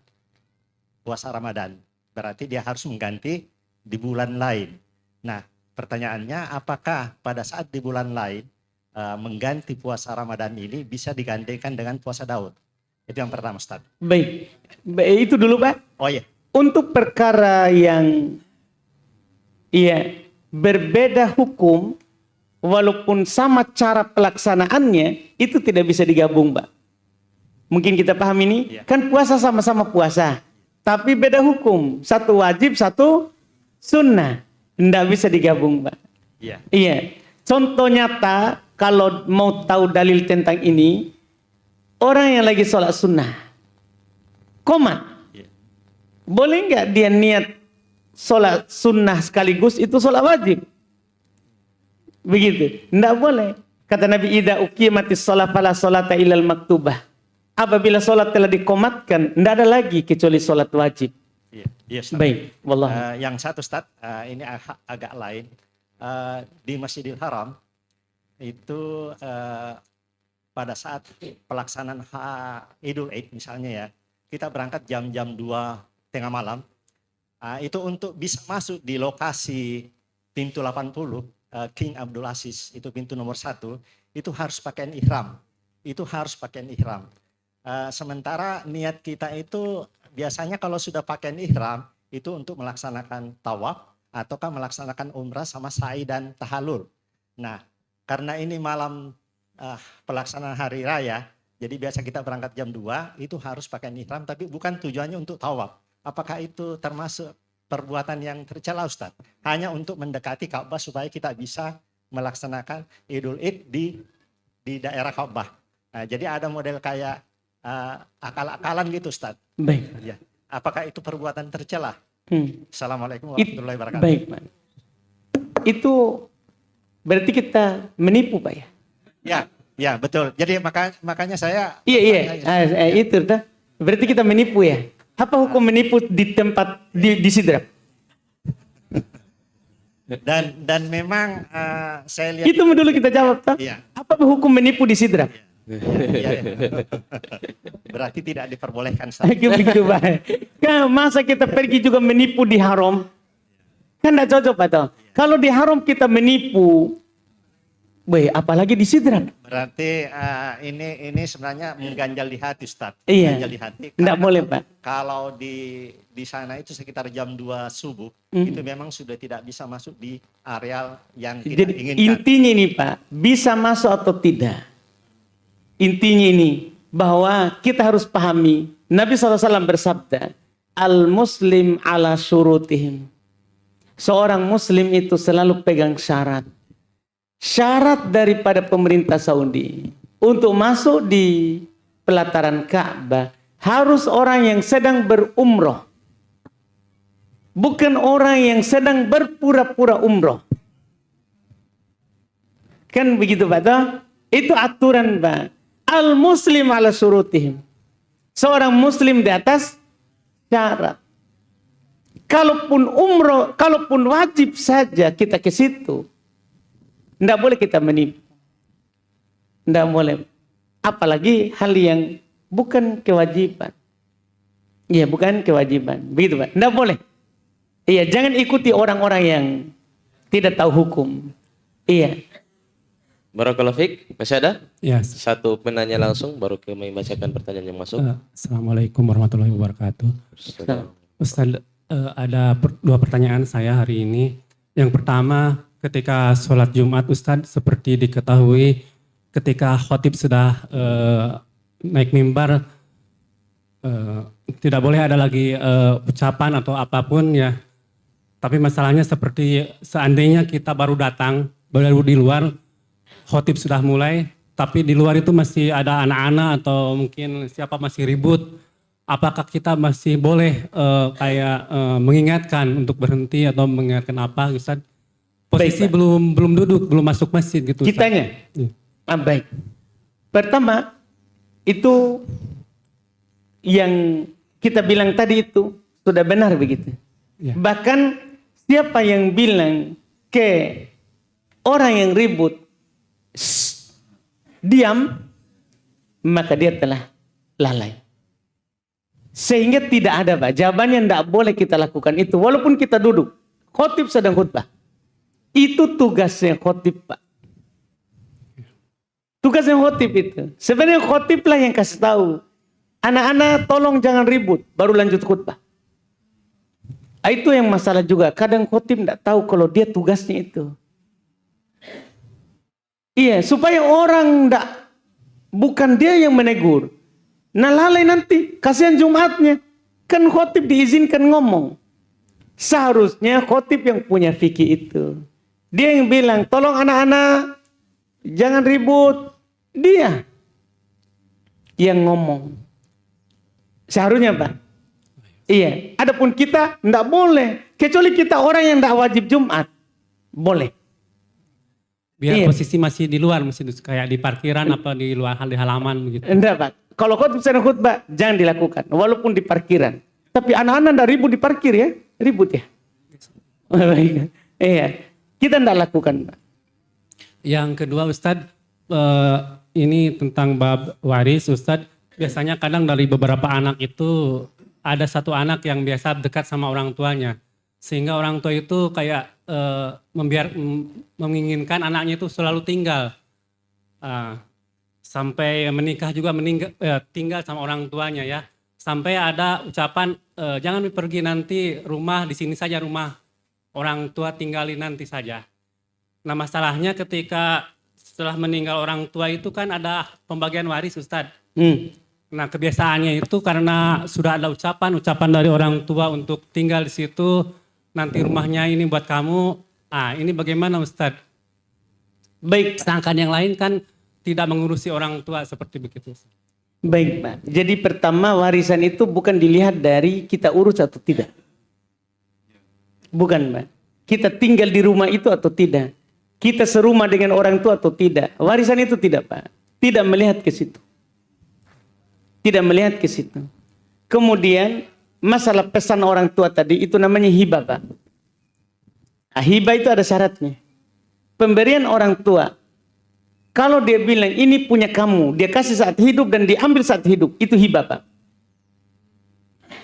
puasa Ramadan. Berarti dia harus mengganti di bulan lain. Nah, pertanyaannya, apakah pada saat di bulan lain mengganti puasa Ramadan ini bisa digantikan dengan puasa Daud? Itu yang pertama, Ustaz. Baik. Itu dulu, Pak. Oh iya. untuk perkara yang berbeda hukum, walaupun sama cara pelaksanaannya, itu tidak bisa digabung, Pak. Mungkin kita paham ini, kan puasa sama-sama puasa, tapi beda hukum. Satu wajib, satu sunnah. Tidak bisa digabung, Pak. Iya. Contoh nyata, kalau mau tahu dalil tentang ini, orang yang lagi sholat sunnah, komat. Boleh nggak dia niat sholat sunnah sekaligus itu sholat wajib? Begitu. Tidak boleh. Kata Nabi, idza uqimatis shalah fala sholata illal maktubah. Apabila sholat telah dikomatkan, tidak ada lagi kecuali sholat wajib. Iya, Ustaz. Baik, wallah. Yang satu, Ustaz, ini agak lain. Di Masjidil Haram itu pada saat pelaksanaan Idul Id misalnya ya, kita berangkat jam-jam 2:30 malam. Itu untuk bisa masuk di lokasi pintu 80 King Abdul Aziz, itu pintu nomor 1, itu harus pakaian ihram. Itu harus pakaian ihram. Sementara niat kita itu biasanya kalau sudah pakaian ihram itu untuk melaksanakan tawaf ataukah melaksanakan umrah sama sa'i dan tahallul. Nah, karena ini malam pelaksanaan hari raya, jadi biasa kita berangkat jam 2, itu harus pakaian ihram tapi bukan tujuannya untuk tawaf. Apakah itu termasuk perbuatan yang tercela, Ustaz? Hanya untuk mendekati Ka'bah supaya kita bisa melaksanakan Idul Id di daerah Ka'bah. Nah, jadi ada model kayak akal-akalan gitu, Ustaz. Baik. Ya. Apakah itu perbuatan tercela? Assalamualaikum warahmatullahi wabarakatuh. Baik, Pak. Itu berarti kita menipu, Pak ya? Ya, betul. Jadi makanya saya... Iya. Itu dah. Berarti kita menipu ya? Apa hukum menipu di tempat di sidrap? Dan memang saya lihat... Itu dulu kita jawab, tak? Iya. Apa hukum menipu di sidrap? Iya. Berarti tidak diperbolehkan. Begitu, Pak. Kan masa kita pergi juga menipu di haram? Kan tidak cocok, Pak. Toh? Kalau di haram kita menipu, apalagi di sidrap. Berarti ini sebenarnya mengganjal di hati, Ustaz. Iya. Mengganjal di hati. Tidak boleh, Pak. Kalau di sana itu sekitar jam 2 subuh, itu memang sudah tidak bisa masuk di areal yang tidak Jadi, diinginkan. intinya ini, Pak, bisa masuk atau tidak. Intinya ini, bahwa kita harus pahami, Nabi SAW bersabda, al-muslim ala syurutihim. Seorang muslim itu selalu pegang syarat. Syarat daripada pemerintah Saudi untuk masuk di pelataran Ka'bah harus orang yang sedang berumroh, bukan orang yang sedang berpura-pura umroh. Kan begitu, Pak? Itu aturan, Pak. Al-muslim ala syurutihim. Seorang muslim di atas syarat. Kalaupun umroh, kalaupun wajib saja kita ke situ, tidak boleh kita menipu. Tidak boleh. Apalagi hal yang bukan kewajiban. Iya, bukan kewajiban. Begitu, Pak. Tidak boleh. Iya, jangan ikuti orang-orang yang tidak tahu hukum. Iya. Barakallahu fiik. Masih ada? Ya. Satu penanya langsung baru kami bacakan pertanyaan yang masuk. Assalamualaikum warahmatullahi wabarakatuh. Ustaz, ada dua pertanyaan saya hari ini. Yang pertama, ketika sholat Jumat, Ustaz, seperti diketahui ketika khotib sudah naik mimbar, tidak boleh ada lagi ucapan atau apapun ya. Tapi masalahnya seperti seandainya kita baru datang, baru di luar, khotib sudah mulai, tapi di luar itu masih ada anak-anak atau mungkin siapa masih ribut. Apakah kita masih boleh mengingatkan untuk berhenti atau mengingatkan apa, Ustaz? Posisi belum duduk, belum masuk masjid gitu. Ustaz. Kitanya? Baik. Pertama, itu yang kita bilang tadi itu sudah benar begitu. Ya. Bahkan siapa yang bilang ke orang yang ribut, diam, maka dia telah lalai. Sehingga tidak ada, Pak, jawabannya tidak boleh kita lakukan itu. Walaupun kita duduk, khotib sedang khutbah. Itu tugasnya khotib, Pak. Tugasnya khotib itu. Sebenarnya khotiblah yang kasih tahu. Anak-anak tolong jangan ribut, baru lanjut khutbah. Itu yang masalah juga. Kadang khotib tidak tahu kalau dia tugasnya itu. Iya, supaya orang bukan dia yang menegur. Nah lalai nanti, kasihan Jumatnya. Kan khotib diizinkan ngomong. Seharusnya khotib yang punya fikih itu. Dia yang bilang, tolong anak-anak, jangan ribut. Dia yang ngomong. Seharusnya Pak. Iya. Adapun kita tidak boleh. Kecuali kita orang yang tidak wajib Jumat. Boleh. Biar Iya. posisi masih di luar, masih kayak di parkiran apa di luar di halaman begitu. Enggak Pak. Kalau khotib sedang khutbah, jangan dilakukan. Walaupun di parkiran. Tapi anak-anak tidak ribut di parkir ya. Ribut ya. Iya. Kita tidak lakukan Pak. Yang kedua Ustadz, ini tentang bab waris Ustadz. Biasanya kadang dari beberapa anak itu ada satu anak yang biasa dekat sama orang tuanya. Sehingga orang tua itu kayak menginginkan anaknya itu selalu tinggal. Sampai menikah juga tinggal sama orang tuanya ya. Sampai ada ucapan, jangan pergi nanti rumah, di sini saja rumah. Orang tua tinggalin nanti saja. Nah masalahnya ketika setelah meninggal orang tua itu kan ada pembagian waris Ustadz. Nah kebiasaannya itu karena sudah ada ucapan dari orang tua untuk tinggal di situ, nanti rumahnya ini buat kamu. Ini bagaimana Ustadz? Baik. Sedangkan yang lain kan tidak mengurusi orang tua seperti begitu. Baik Pak. Jadi pertama warisan itu bukan dilihat dari kita urus atau tidak. Bukan Pak. Kita tinggal di rumah itu atau tidak. Kita serumah dengan orang tua atau tidak. Warisan itu tidak Pak. Tidak melihat ke situ. Tidak melihat ke situ. Kemudian masalah pesan orang tua tadi itu namanya hibah Pak. Hibah itu ada syaratnya. Pemberian orang tua. Kalau dia bilang ini punya kamu, dia kasih saat hidup dan diambil saat hidup, itu hibah Pak.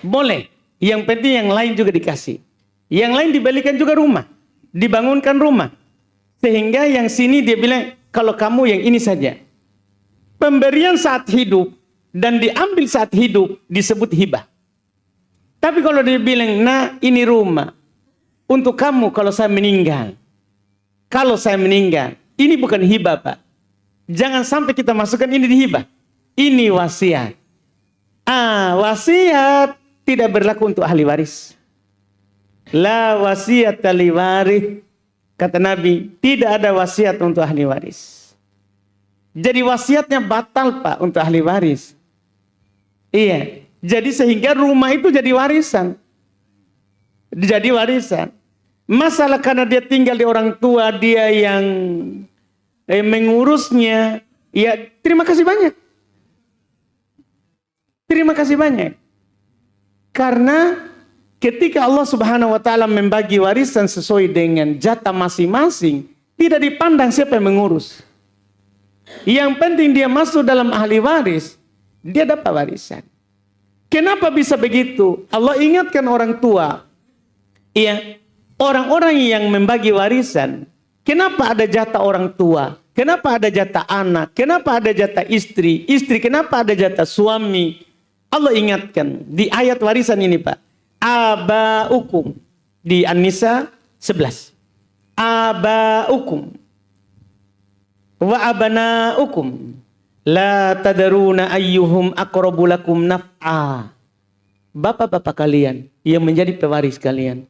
Boleh. Yang penting yang lain juga dikasih. Yang lain dibalikan juga rumah. Dibangunkan rumah. Sehingga yang sini dia bilang, kalau kamu yang ini saja. Pemberian saat hidup dan diambil saat hidup disebut hibah. Tapi kalau dia bilang, nah ini rumah. Untuk kamu kalau saya meninggal. Kalau saya meninggal. Ini bukan hibah Pak. Jangan sampai kita masukkan ini di hibah. Ini wasiat. Wasiat tidak berlaku untuk ahli waris. La wasiat ahli waris. Kata Nabi, tidak ada wasiat untuk ahli waris. Jadi wasiatnya batal Pak untuk ahli waris. Iya. Jadi sehingga rumah itu jadi warisan. Jadi warisan. Masalah karena dia tinggal di orang tua, dia yang mengurusnya, ya terima kasih banyak. Terima kasih banyak. Karena ketika Allah Subhanahu wa taala membagi warisan sesuai dengan jatah masing-masing, tidak dipandang siapa yang mengurus. Yang penting dia masuk dalam ahli waris, dia dapat warisan. Kenapa bisa begitu? Allah ingatkan orang tua. Iya, orang-orang yang membagi warisan, kenapa ada jatah orang tua? Kenapa ada jatah anak? Kenapa ada jatah istri? Istri, kenapa ada jatah suami? Allah ingatkan di ayat warisan ini Pak. Abaukum di An-Nisa 11. Abaukum wa abanaukum la tadaruna ayyuhum aqrabu lakum naf'a. Bapak-bapak kalian yang menjadi pewaris kalian.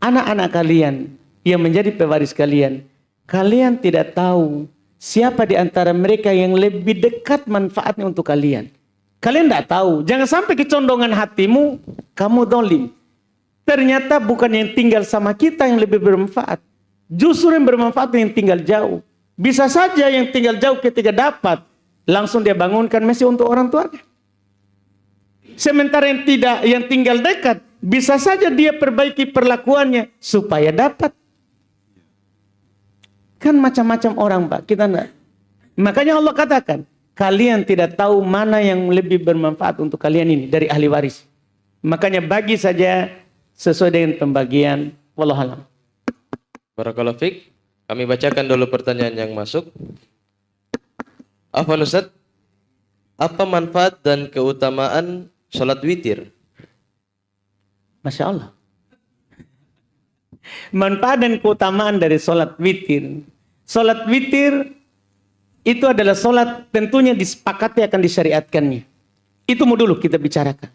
Anak-anak kalian yang menjadi pewaris kalian. Kalian tidak tahu siapa di antara mereka yang lebih dekat manfaatnya untuk kalian. Kalian tidak tahu. Jangan sampai kecondongan hatimu, kamu dolim. Ternyata bukan yang tinggal sama kita yang lebih bermanfaat. Justru yang bermanfaat yang tinggal jauh. Bisa saja yang tinggal jauh ketika dapat, langsung dia bangunkan masih untuk orang tuanya. Sementara yang tinggal dekat, bisa saja dia perbaiki perlakuannya supaya dapat. Kan macam-macam orang Pak, kita enggak. Makanya Allah katakan, kalian tidak tahu mana yang lebih bermanfaat untuk kalian ini dari ahli waris. Makanya bagi saja sesuai dengan pembagian. Wallahualam. Barakallahu fiik. Kami bacakan dulu pertanyaan yang masuk. Afwan Ustaz, apa manfaat dan keutamaan salat witir? Masya Allah. Manfaat dan keutamaan dari sholat witir. Sholat witir itu adalah sholat tentunya disepakati akan disyariatkannya. Itu mau dulu kita bicarakan.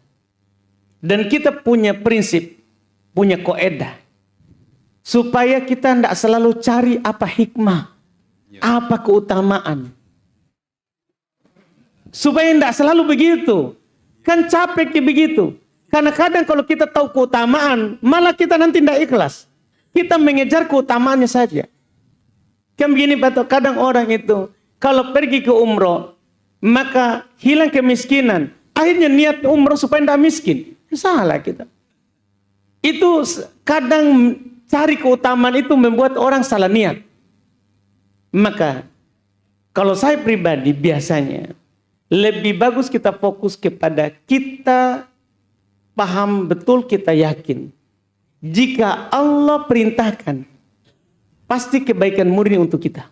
Dan kita punya prinsip, punya koedah. Supaya kita tidak selalu cari apa hikmah, apa keutamaan. Supaya tidak selalu begitu. Kan capek begitu. Karena kadang kalau kita tahu keutamaan, malah kita nanti tidak ikhlas. Kita mengejar keutamaannya saja. Kan begini Pak, kadang orang itu kalau pergi ke umroh, maka hilang kemiskinan. Akhirnya niat umroh supaya tidak miskin. Salah kita. Itu kadang cari keutamaan itu membuat orang salah niat. Maka kalau saya pribadi biasanya lebih bagus kita fokus kepada kita paham betul, kita yakin. Jika Allah perintahkan, pasti kebaikan murni untuk kita.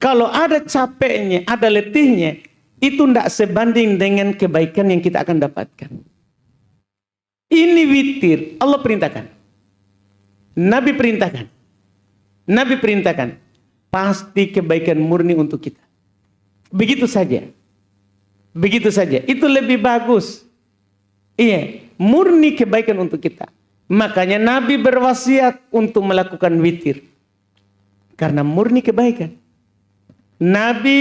Kalau ada capeknya, ada letihnya, itu tidak sebanding dengan kebaikan yang kita akan dapatkan. Ini witir, Allah perintahkan. Nabi perintahkan. Nabi perintahkan. Pasti kebaikan murni untuk kita. Begitu saja. Begitu saja. Itu lebih bagus. Iya, murni kebaikan untuk kita. Makanya Nabi berwasiat untuk melakukan witir. Karena murni kebaikan. Nabi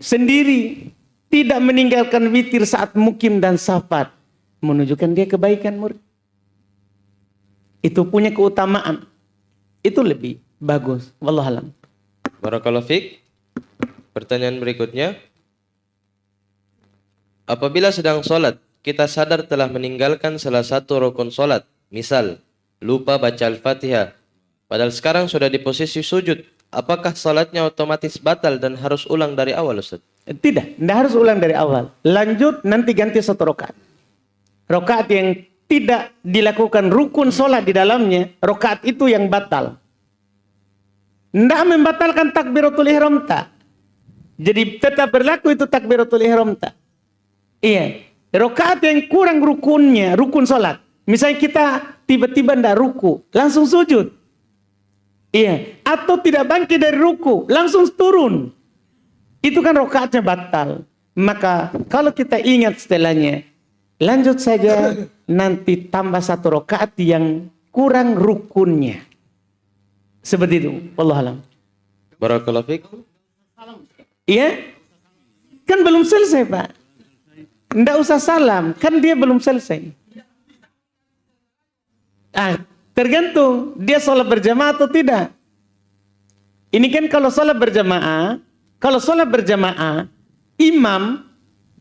sendiri tidak meninggalkan witir saat mukim dan safar. Menunjukkan dia kebaikan murni. Itu punya keutamaan. Itu lebih bagus. Wallahualam. Barakallahu fiik. Pertanyaan berikutnya. Apabila sedang sholat, kita sadar telah meninggalkan salah satu rukun sholat. Misal, lupa baca Al-Fatihah. Padahal sekarang sudah di posisi sujud. Apakah sholatnya otomatis batal dan harus ulang dari awal, Ustaz? Tidak harus ulang dari awal. Lanjut, nanti ganti satu rakaat. Rakaat yang tidak dilakukan rukun sholat di dalamnya, rakaat itu yang batal. Tidak membatalkan takbiratul ihram tak. Jadi tetap berlaku itu takbiratul ihram tak. Iya. Rakaat yang kurang rukunnya, rukun sholat. Misalnya kita tiba-tiba tidak ruku, langsung sujud. Iya. Atau tidak bangkit dari ruku, langsung turun. Itu kan rakaatnya batal. Maka kalau kita ingat setelahnya, lanjut saja, nanti tambah satu rakaat yang kurang rukunnya. Seperti itu. Wallahualam. Barakallahu fiik. Iya? Kan belum selesai, Pak. Tidak usah salam, kan dia belum selesai. Tergantung dia sholat berjamaah atau tidak. Ini kan kalau sholat berjamaah, imam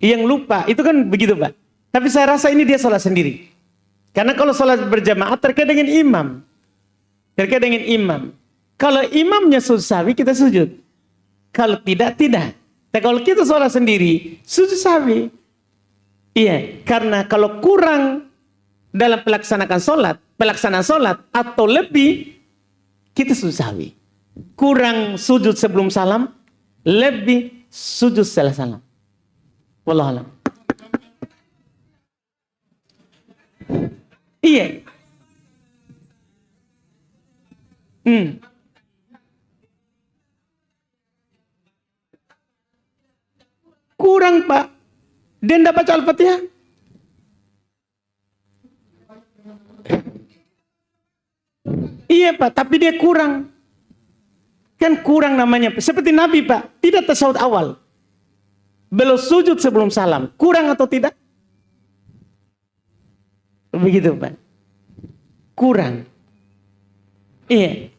yang lupa, itu kan begitu Pak. Tapi saya rasa ini dia sholat sendiri. Karena kalau sholat berjamaah terkait dengan imam. Kalau imamnya sujud sahwi, kita sujud. Kalau tidak, tidak. Tapi kalau kita sholat sendiri, sujud sahwi. Iya, karena kalau kurang dalam pelaksanaan sholat atau lebih, kita sujud sahwi. Kurang sujud sebelum salam, lebih sujud setelah salam. Wallahualam. Iya. Kurang Pak. Dia tidak baca Al-Fatihah. Iya Pak, tapi dia kurang. Kan kurang namanya. Seperti Nabi Pak, tidak tasyahud awal. Belum sujud sebelum salam. Kurang atau tidak? Begitu Pak. Kurang. Iya.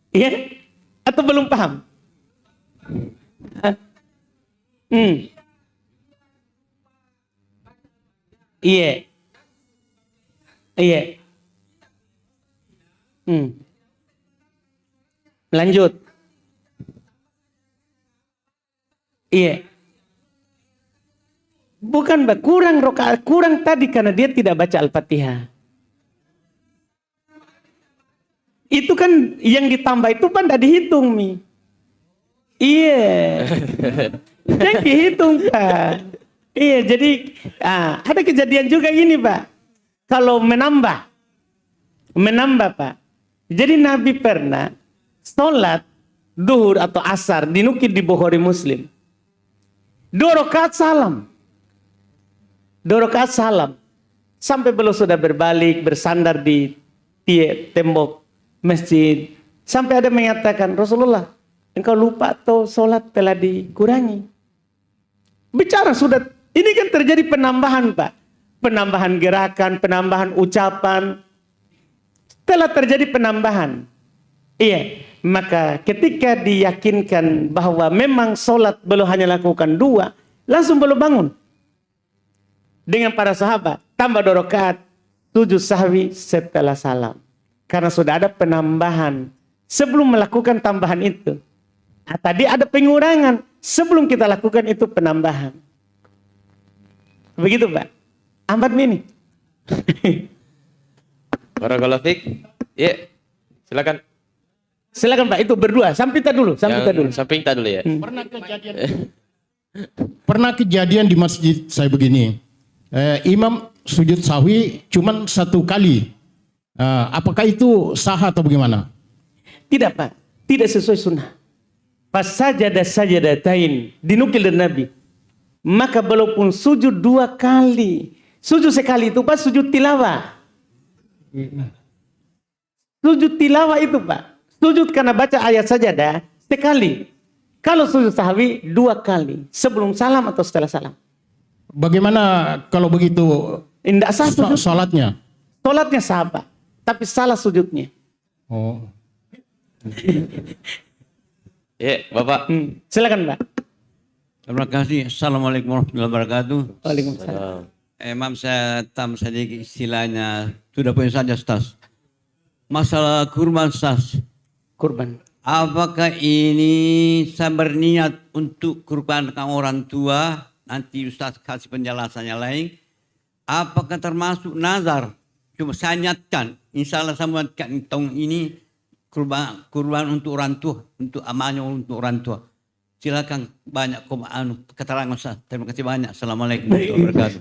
Iya? Atau belum paham? Iya. Iya. Lanjut. Iya. Bukan Pak, kurang tadi karena dia tidak baca Al-Fatihah. Itu kan yang ditambah itu Pak tidak dihitung Mi. Iya. Yang dihitung Pak. Iya, jadi ada kejadian juga ini Pak. Kalau menambah menambah Pak. Jadi Nabi pernah sholat duhur atau asar, dinukil di Bukhari Muslim. 2 rakaat salam. 2 rakaat salam. Sampai beliau sudah berbalik, bersandar di tembok masjid. Sampai ada mengatakan, Rasulullah, engkau lupa atau sholat telah dikurangi. Bicara sudah, ini kan terjadi penambahan Pak. Penambahan gerakan, penambahan ucapan. Telah terjadi penambahan. Iya, maka ketika diyakinkan bahwa memang sholat beliau hanya lakukan 2, langsung beliau bangun. Dengan para sahabat, tambah 2 rakaat, sujud sahwi setelah salam. Karena sudah ada penambahan. Sebelum melakukan tambahan itu. Tadi ada pengurangan. Sebelum kita lakukan itu penambahan. Begitu Pak. Ahmad Mini. Barakallahu fiik. Ya, silakan. Silakan Pak, itu berdua. Sampita dulu, sampita dulu. Sampita dulu ya. Pernah kejadian di masjid saya begini. Imam sujud sahwi cuman 1 kali. Apakah itu sah atau bagaimana? Tidak Pak, tidak sesuai sunnah. Pas sajadatain dinukil dari Nabi. Maka beliau pun sujud 2 kali. Sujud sekali itu Pak, sujud tilawah. Sujud tilawah itu Pak. Sujud karena baca ayat sajadah sekali. Kalau sujud sahwi 2 kali. Sebelum salam atau setelah salam. Bagaimana kalau begitu Tidak sah sujud. sholatnya? Sholatnya sah Pak. Tapi salah sujudnya. Oh. Ya, Bapak. Silakan Pak. Terima kasih. Assalamualaikum warahmatullahi wabarakatuh. Waalaikumsalam. Imam saya tam sedikit istilahnya. Sudah punya saja Ustaz. Masalah kurban Ustaz. Kurban. Apakah ini saya berniat untuk kurbankan orang tua? Nanti Ustaz kasih penjelasannya lain. Apakah termasuk nazar? Cuma saya niatkan. Insya Allah saya niatkan tahun ini kurban untuk orang tua. Untuk amalnya untuk orang tua. Silakan banyak keterangan Ustaz. Terima kasih banyak. Assalamualaikum warahmatullahi wabarakatuh.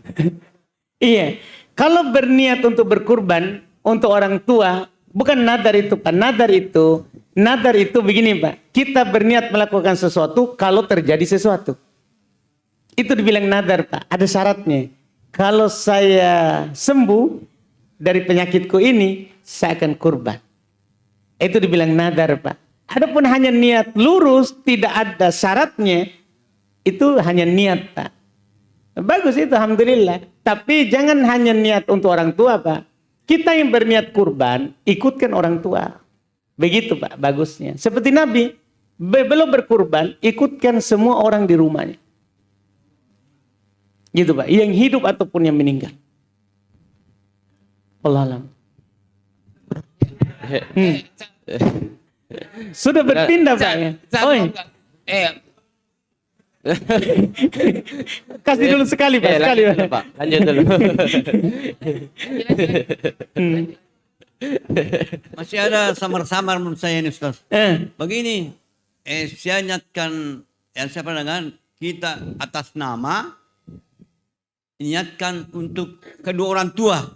Iya. Kalau berniat untuk berkurban untuk orang tua, bukan nadar itu Pak. Nadar itu begini Pak. Kita berniat melakukan sesuatu kalau terjadi sesuatu. Itu dibilang nadar Pak. Ada syaratnya. Kalau saya sembuh dari penyakitku ini, saya akan kurban. Itu dibilang nadar Pak. Adapun hanya niat lurus, tidak ada syaratnya, itu hanya niat Pak. Bagus itu, alhamdulillah. Tapi jangan hanya niat untuk orang tua Pak. Kita yang berniat kurban, ikutkan orang tua. Begitu Pak, bagusnya. Seperti Nabi, belum berkurban, ikutkan semua orang di rumahnya. Gitu Pak, yang hidup ataupun yang meninggal. Allah alam. Sudah berpindah Pak ya. Kasih dulu sekali Pak, sekali Pak. Lanjut dulu. Masih ada samar-samar menurut saya ini Ustaz. Begini, saya niatkan yang saya pernah dengan kita atas nama niatkan untuk kedua orang tua,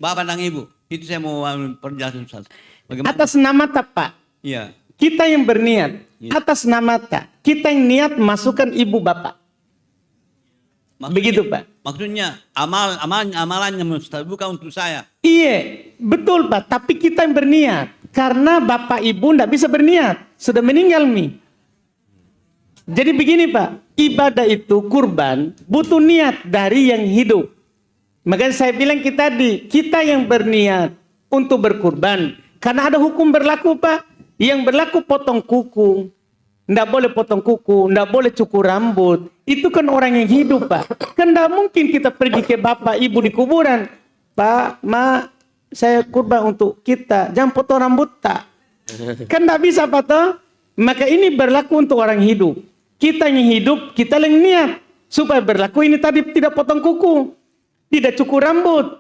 bapak dan ibu. Itu saya mau perjelas Ustaz. Bagaimana? Atas nama tak Pak? Iya. Kita yang berniat atas nama tak. Kita yang niat masukkan ibu bapak. Begitu Pak. Maksudnya amalannya Ustaz, bukan untuk saya. Iya, betul Pak. Tapi kita yang berniat. Karena bapak ibu tidak bisa berniat. Sudah meninggal nih. Jadi begini Pak. Ibadah itu kurban butuh niat dari yang hidup. Makanya saya bilang kita yang berniat untuk berkurban. Karena ada hukum berlaku Pak. Yang berlaku potong kuku. Tidak boleh potong kuku. Tidak boleh cukur rambut. Itu kan orang yang hidup Pak. Kan tidak mungkin kita pergi ke bapak ibu di kuburan. Pak, ma, saya kurban untuk kita. Jangan potong rambut tak. Kan tidak bisa Pak toh. Maka ini berlaku untuk orang hidup. Kita yang hidup, kita yang niat. Supaya berlaku ini tadi tidak potong kuku. Tidak cukur rambut.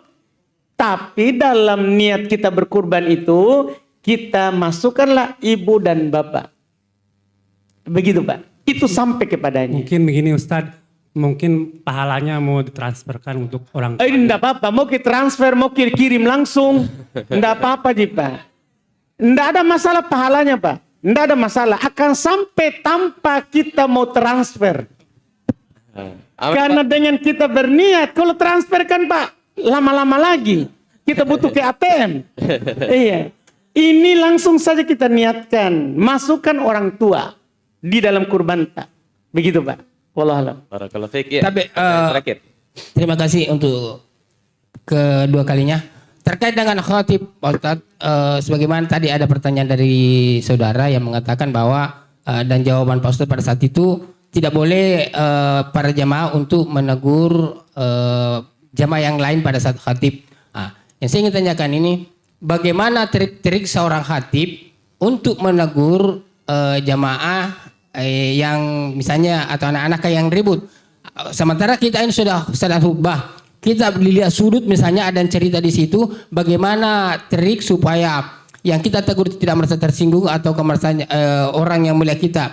Tapi dalam niat kita berkurban itu, kita masukkanlah ibu dan bapak. Begitu Pak. Itu sampai kepadanya. Mungkin begini Ustadz, mungkin pahalanya mau ditransferkan untuk orang tua. Ini enggak apa-apa, mau transfer, mau kirim langsung, enggak apa-apa Ji Pak. Enggak ada masalah pahalanya Pak, enggak ada masalah. Akan sampai tanpa kita mau transfer. Karena dengan kita berniat, kalau transfer kan Pak, lama-lama lagi. Kita butuh ke ATM. Iya. Ini langsung saja kita niatkan, masukkan orang tua di dalam kurban Pak. Begitu Pak. Wallahualam. Barakallahu fiik. Ya. Tapi Terakhir. terima kasih untuk kedua kalinya. Terkait dengan khatib, Pak Ustadz, sebagaimana tadi ada pertanyaan dari saudara yang mengatakan bahwa dan jawaban Pak Ustadz pada saat itu tidak boleh para jamaah untuk menegur jamaah yang lain pada saat khatib. Nah, yang saya ingin tanyakan ini, bagaimana trik-trik seorang khatib untuk menegur jamaah yang misalnya atau anak-anak yang ribut. Sementara kita ini sudah khutbah, kita lihat sudut misalnya ada cerita di situ, bagaimana trik supaya yang kita tegur tidak merasa tersinggung atau kemerasaan orang yang melihat kita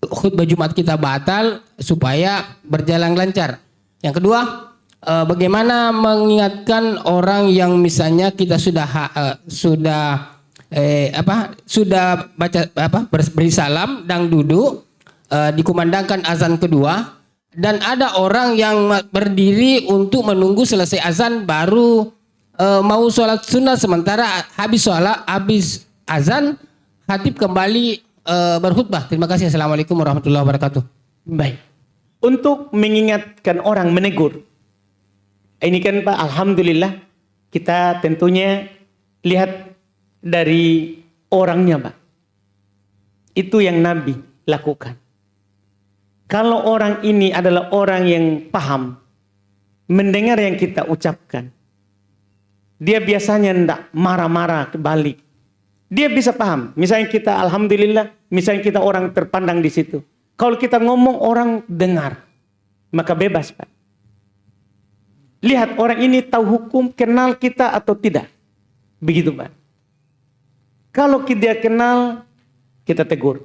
khutbah Jumat kita batal supaya berjalan lancar. Yang kedua, bagaimana mengingatkan orang yang misalnya kita sudah beri salam dan duduk dikumandangkan azan kedua dan ada orang yang berdiri untuk menunggu selesai azan baru mau sholat sunnah, sementara habis azan khatib kembali berkhutbah. Terima kasih. Assalamualaikum warahmatullahi wabarakatuh. Baik. Untuk mengingatkan orang, menegur. Ini kan Pak, alhamdulillah kita tentunya lihat dari orangnya Pak. Itu yang Nabi lakukan. Kalau orang ini adalah orang yang paham, mendengar yang kita ucapkan, dia biasanya tidak marah-marah kebalik. Dia bisa paham. Misalnya kita, alhamdulillah, misalnya kita orang terpandang di situ. Kalau kita ngomong orang dengar, maka bebas Pak. Lihat orang ini tahu hukum, kenal kita atau tidak. Begitu Pak. Kalau dia kenal, kita tegur.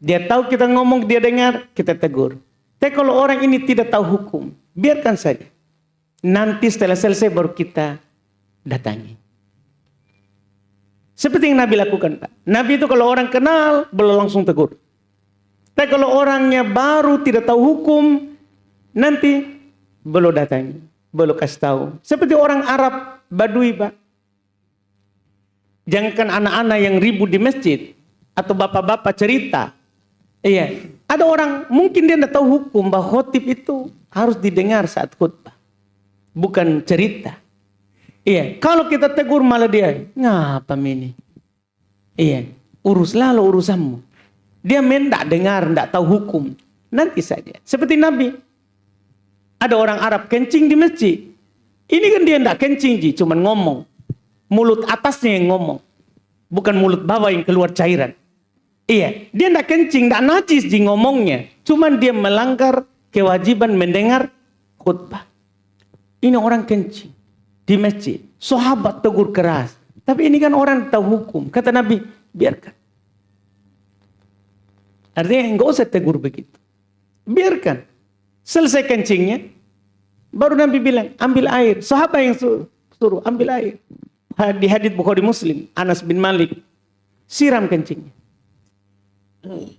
Dia tahu kita ngomong, dia dengar, kita tegur. Tapi kalau orang ini tidak tahu hukum, biarkan saja. Nanti setelah selesai baru kita datangi. Seperti yang Nabi lakukan Pak. Nabi itu kalau orang kenal, belum langsung tegur. Tapi kalau orangnya baru tidak tahu hukum, nanti belum datangi, belum kasih tahu. Seperti orang Arab Badui Pak. Jangankan anak-anak yang ribut di masjid atau bapak-bapak cerita. Iya, ada orang mungkin dia tidak tahu hukum bahwa khotib itu harus didengar saat khutbah, bukan cerita. Iya, kalau kita tegur malah dia, ngapa ini? Iya, uruslah lo urusanmu. Dia tidak dengar, tidak tahu hukum. Nanti saja. Seperti Nabi. Ada orang Arab kencing di masjid. Ini kan dia tidak kencing, cuma ngomong. Mulut atasnya yang ngomong. Bukan mulut bawah yang keluar cairan. Iya, dia tidak kencing, tidak najis di ngomongnya. Cuman dia melanggar kewajiban mendengar khutbah. Ini orang kencing di masjid. Sahabat tegur keras. Tapi ini kan orang tahu hukum. Kata Nabi, biarkan. Artinya enggak usah tegur begitu. Biarkan. Selesai kencingnya, baru Nabi bilang, ambil air. Sahabat yang suruh ambil air. Di hadits Bukhari Muslim, Anas bin Malik, siram kencingnya.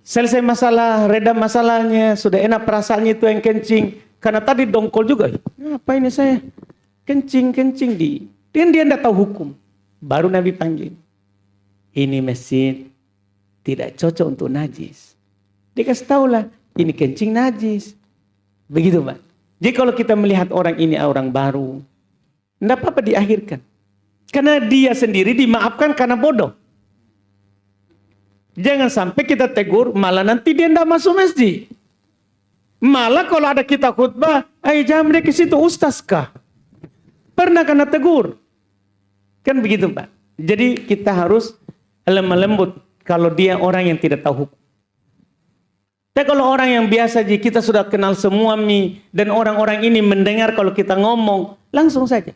Selesai masalah, reda masalahnya, sudah enak perasaannya itu yang kencing. Karena tadi dongkol juga. Apa ini saya kencing di. Dan dia tidak tahu hukum. Baru Nabi panggil. Ini masjid tidak cocok untuk najis. Dia kasih tahu lah, ini kencing najis. Begitu Pak. Jadi kalau kita melihat orang ini orang baru, tidak apa-apa diakhirkan. Karena dia sendiri dimaafkan karena bodoh. Jangan sampai kita tegur, malah nanti dia tidak masuk masjid. Malah kalau ada kita khutbah, ayo jangan dia ke situ, ustaz kah? Pernah kena tegur. Kan begitu Pak. Jadi kita harus lemah lembut kalau dia orang yang tidak tahu hukum. Tapi kalau orang yang biasa, kita sudah kenal semua dan orang-orang ini mendengar kalau kita ngomong, langsung saja.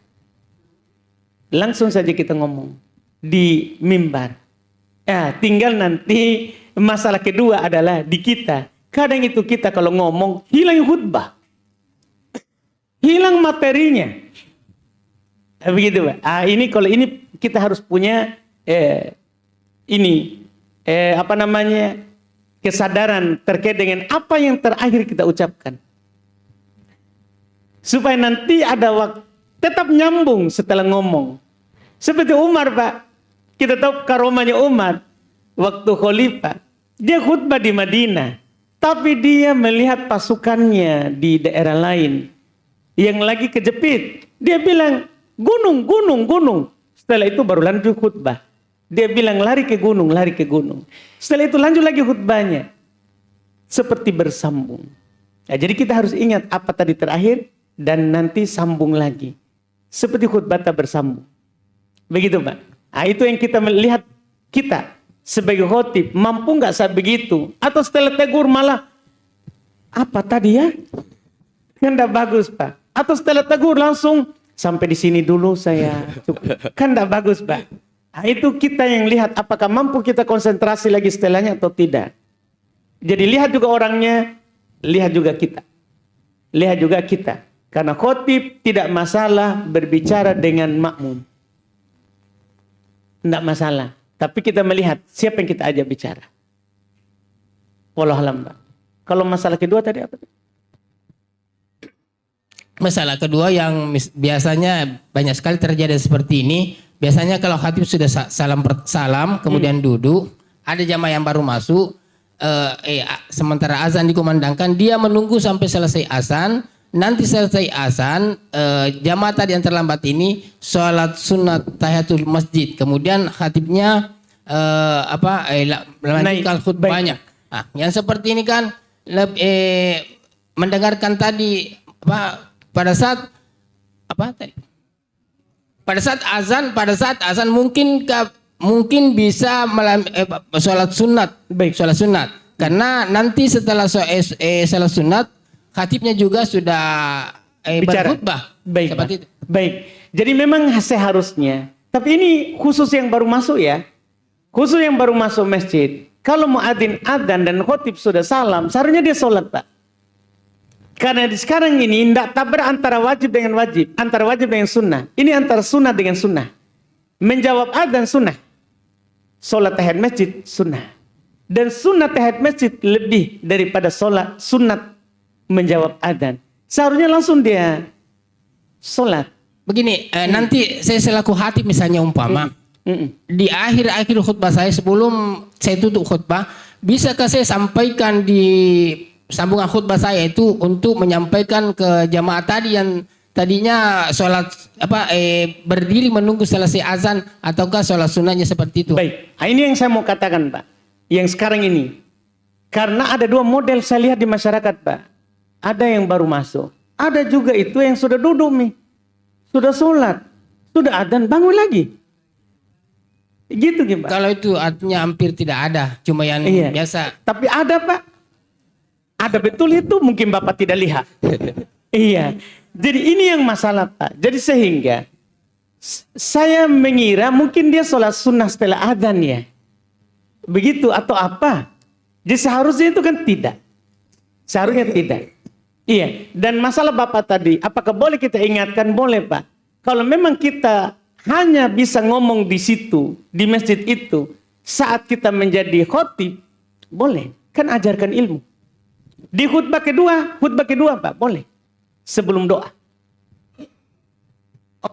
Langsung saja kita ngomong di mimbar. Tinggal nanti masalah kedua adalah di kita. kadang itu kita kalau ngomong hilang khutbah. Hilang materinya. Begitu, Pak. Ini kalau ini kita harus punya kesadaran terkait dengan apa yang terakhir kita ucapkan. Supaya nanti ada waktu tetap nyambung setelah ngomong. Seperti Umar, Pak. Kita tahu karomanya Umar waktu khalifah. Dia khutbah di Madinah, tapi dia melihat pasukannya di daerah lain yang lagi kejepit. Dia bilang, gunung, gunung, gunung. Setelah itu baru lanjut khutbah. Dia bilang, lari ke gunung, lari ke gunung. Setelah itu lanjut lagi khutbahnya. Seperti bersambung. Ya, jadi kita harus ingat apa tadi terakhir dan nanti sambung lagi. Seperti khutbah tak bersambung. Begitu, Pak. Itu yang kita melihat kita sebagai khotib. Mampu nggak saya begitu? Atau setelah tegur malah, apa tadi ya? Kan tidak bagus, Pak. Atau setelah tegur langsung, sampai di sini dulu saya cukup. Kan tidak bagus, Pak. Itu kita yang lihat apakah mampu kita konsentrasi lagi setelahnya atau tidak. Jadi lihat juga orangnya, lihat juga kita. Lihat juga kita. Karena khotib tidak masalah berbicara dengan makmum. Tidak masalah. Tapi kita melihat siapa yang kita ajak bicara. Wallahualam. Kalau masalah kedua tadi apa? Masalah kedua yang biasanya banyak sekali terjadi seperti ini. Biasanya kalau khatib sudah salam kemudian duduk, ada jamaah yang baru masuk, sementara azan dikumandangkan, dia menunggu sampai selesai azan. Nanti selesai azan, jamaah tadi yang terlambat ini sholat sunat tahiyatul masjid. Kemudian khatibnya melanjutkan khutbahnya. Nah, yang seperti ini kan mendengarkan tadi pada saat azan mungkin bisa sholat sunat, sholat sunat. Karena nanti setelah sholat sunat khatibnya juga sudah berkhutbah. Baik, seperti itu. Baik. Jadi memang seharusnya, tapi ini khusus yang baru masuk ya. Khusus yang baru masuk masjid. Kalau muadzin adzan dan khotib sudah salam, seharusnya dia sholat, Pak. Karena di sekarang ini tidak tabrak antara wajib dengan wajib, antara wajib dengan sunnah. Ini antara sunnah dengan sunnah. Menjawab adzan sunnah. Sholat tahiyat masjid sunnah. Dan sunnah tahiyat masjid lebih daripada sholat sunat menjawab adzan. Seharusnya langsung dia sholat. Begini, nanti saya selaku khatib misalnya umpama di akhir-akhir khutbah saya sebelum saya tutup khutbah, bisakah saya sampaikan di sambungan khutbah saya itu untuk menyampaikan ke jamaah tadi yang tadinya sholat berdiri menunggu selesai azan ataukah sholat sunnahnya seperti itu? Baik, ini yang saya mau katakan, Pak. Yang sekarang ini, karena ada dua model saya lihat di masyarakat, Pak. Ada yang baru masuk, ada juga itu yang sudah duduk nih, sudah sholat, sudah adzan bangun lagi. Gitu, Pak. Kalau itu artinya hampir tidak ada, cuma yang biasa. Tapi ada, Pak. Ada betul itu, mungkin Bapak tidak lihat. Iya. Jadi ini yang masalah, Pak. Jadi sehingga saya mengira mungkin dia sholat sunnah setelah adzan ya. Begitu atau apa? Jadi seharusnya itu kan tidak. Seharusnya tidak. Iya. Dan masalah Bapak tadi, apakah boleh kita ingatkan? Boleh, Pak. Kalau memang kita hanya bisa ngomong di situ, di masjid itu, saat kita menjadi khotib, boleh. Kan ajarkan ilmu. Di khutbah kedua, Pak, boleh. Sebelum doa.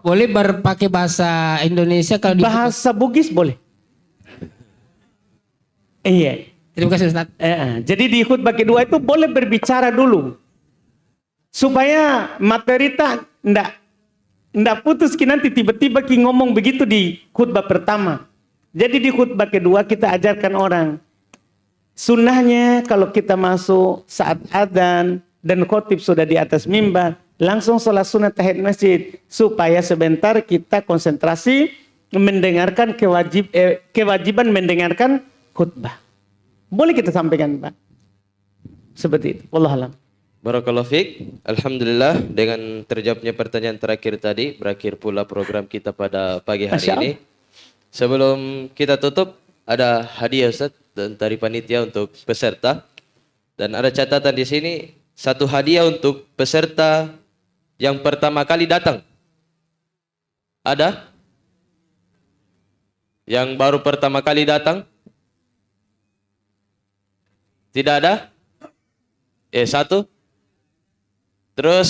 Boleh berpakai bahasa Indonesia kalau bahasa Bugis boleh. Iya. Terima kasih, Ustaz. Jadi di khutbah kedua itu boleh berbicara dulu. Supaya materi tak ndak putus nanti tiba-tiba ngomong begitu di khutbah pertama. Jadi di khutbah kedua kita ajarkan orang. Sunnahnya kalau kita masuk saat adzan dan khotib sudah di atas mimbar, langsung sholat sunat tahiyat masjid supaya sebentar kita konsentrasi mendengarkan kewajiban mendengarkan khutbah. Boleh kita sampaikan, Pak. Seperti itu. Wallahualam. Barakallahu fiik. Alhamdulillah dengan terjawabnya pertanyaan terakhir tadi berakhir pula program kita pada pagi hari ini. Sebelum kita tutup ada hadiah Ustaz dari panitia untuk peserta. Dan ada catatan di sini, satu hadiah untuk peserta yang pertama kali datang. Ada? Yang baru pertama kali datang? Tidak ada? Satu. Terus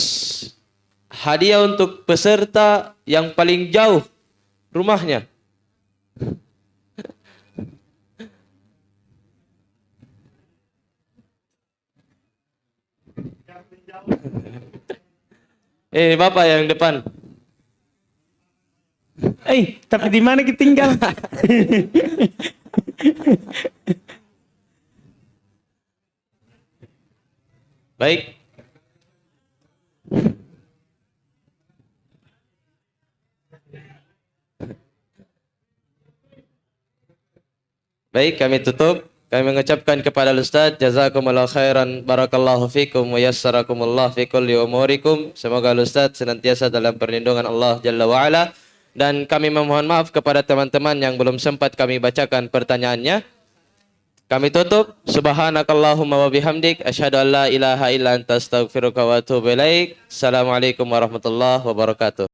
hadiah untuk peserta yang paling jauh rumahnya. Bapak yang depan. Tapi di mana kita tinggal? Baik. Baik, kami tutup. Kami mengucapkan kepada Ustaz, jazakumullah khairan, barakallahu fikum, wa yassarakumullah fi kulli umurikum. Semoga Ustaz senantiasa dalam perlindungan Allah Jalla wa'ala. Dan kami memohon maaf kepada teman-teman yang belum sempat kami bacakan pertanyaannya. Kami tutup. Subhanakallahumma wa bihamdik, asyhadu an la ilaha illa anta astaghfiruka wa atubu ilaik. Assalamualaikum warahmatullahi wabarakatuh.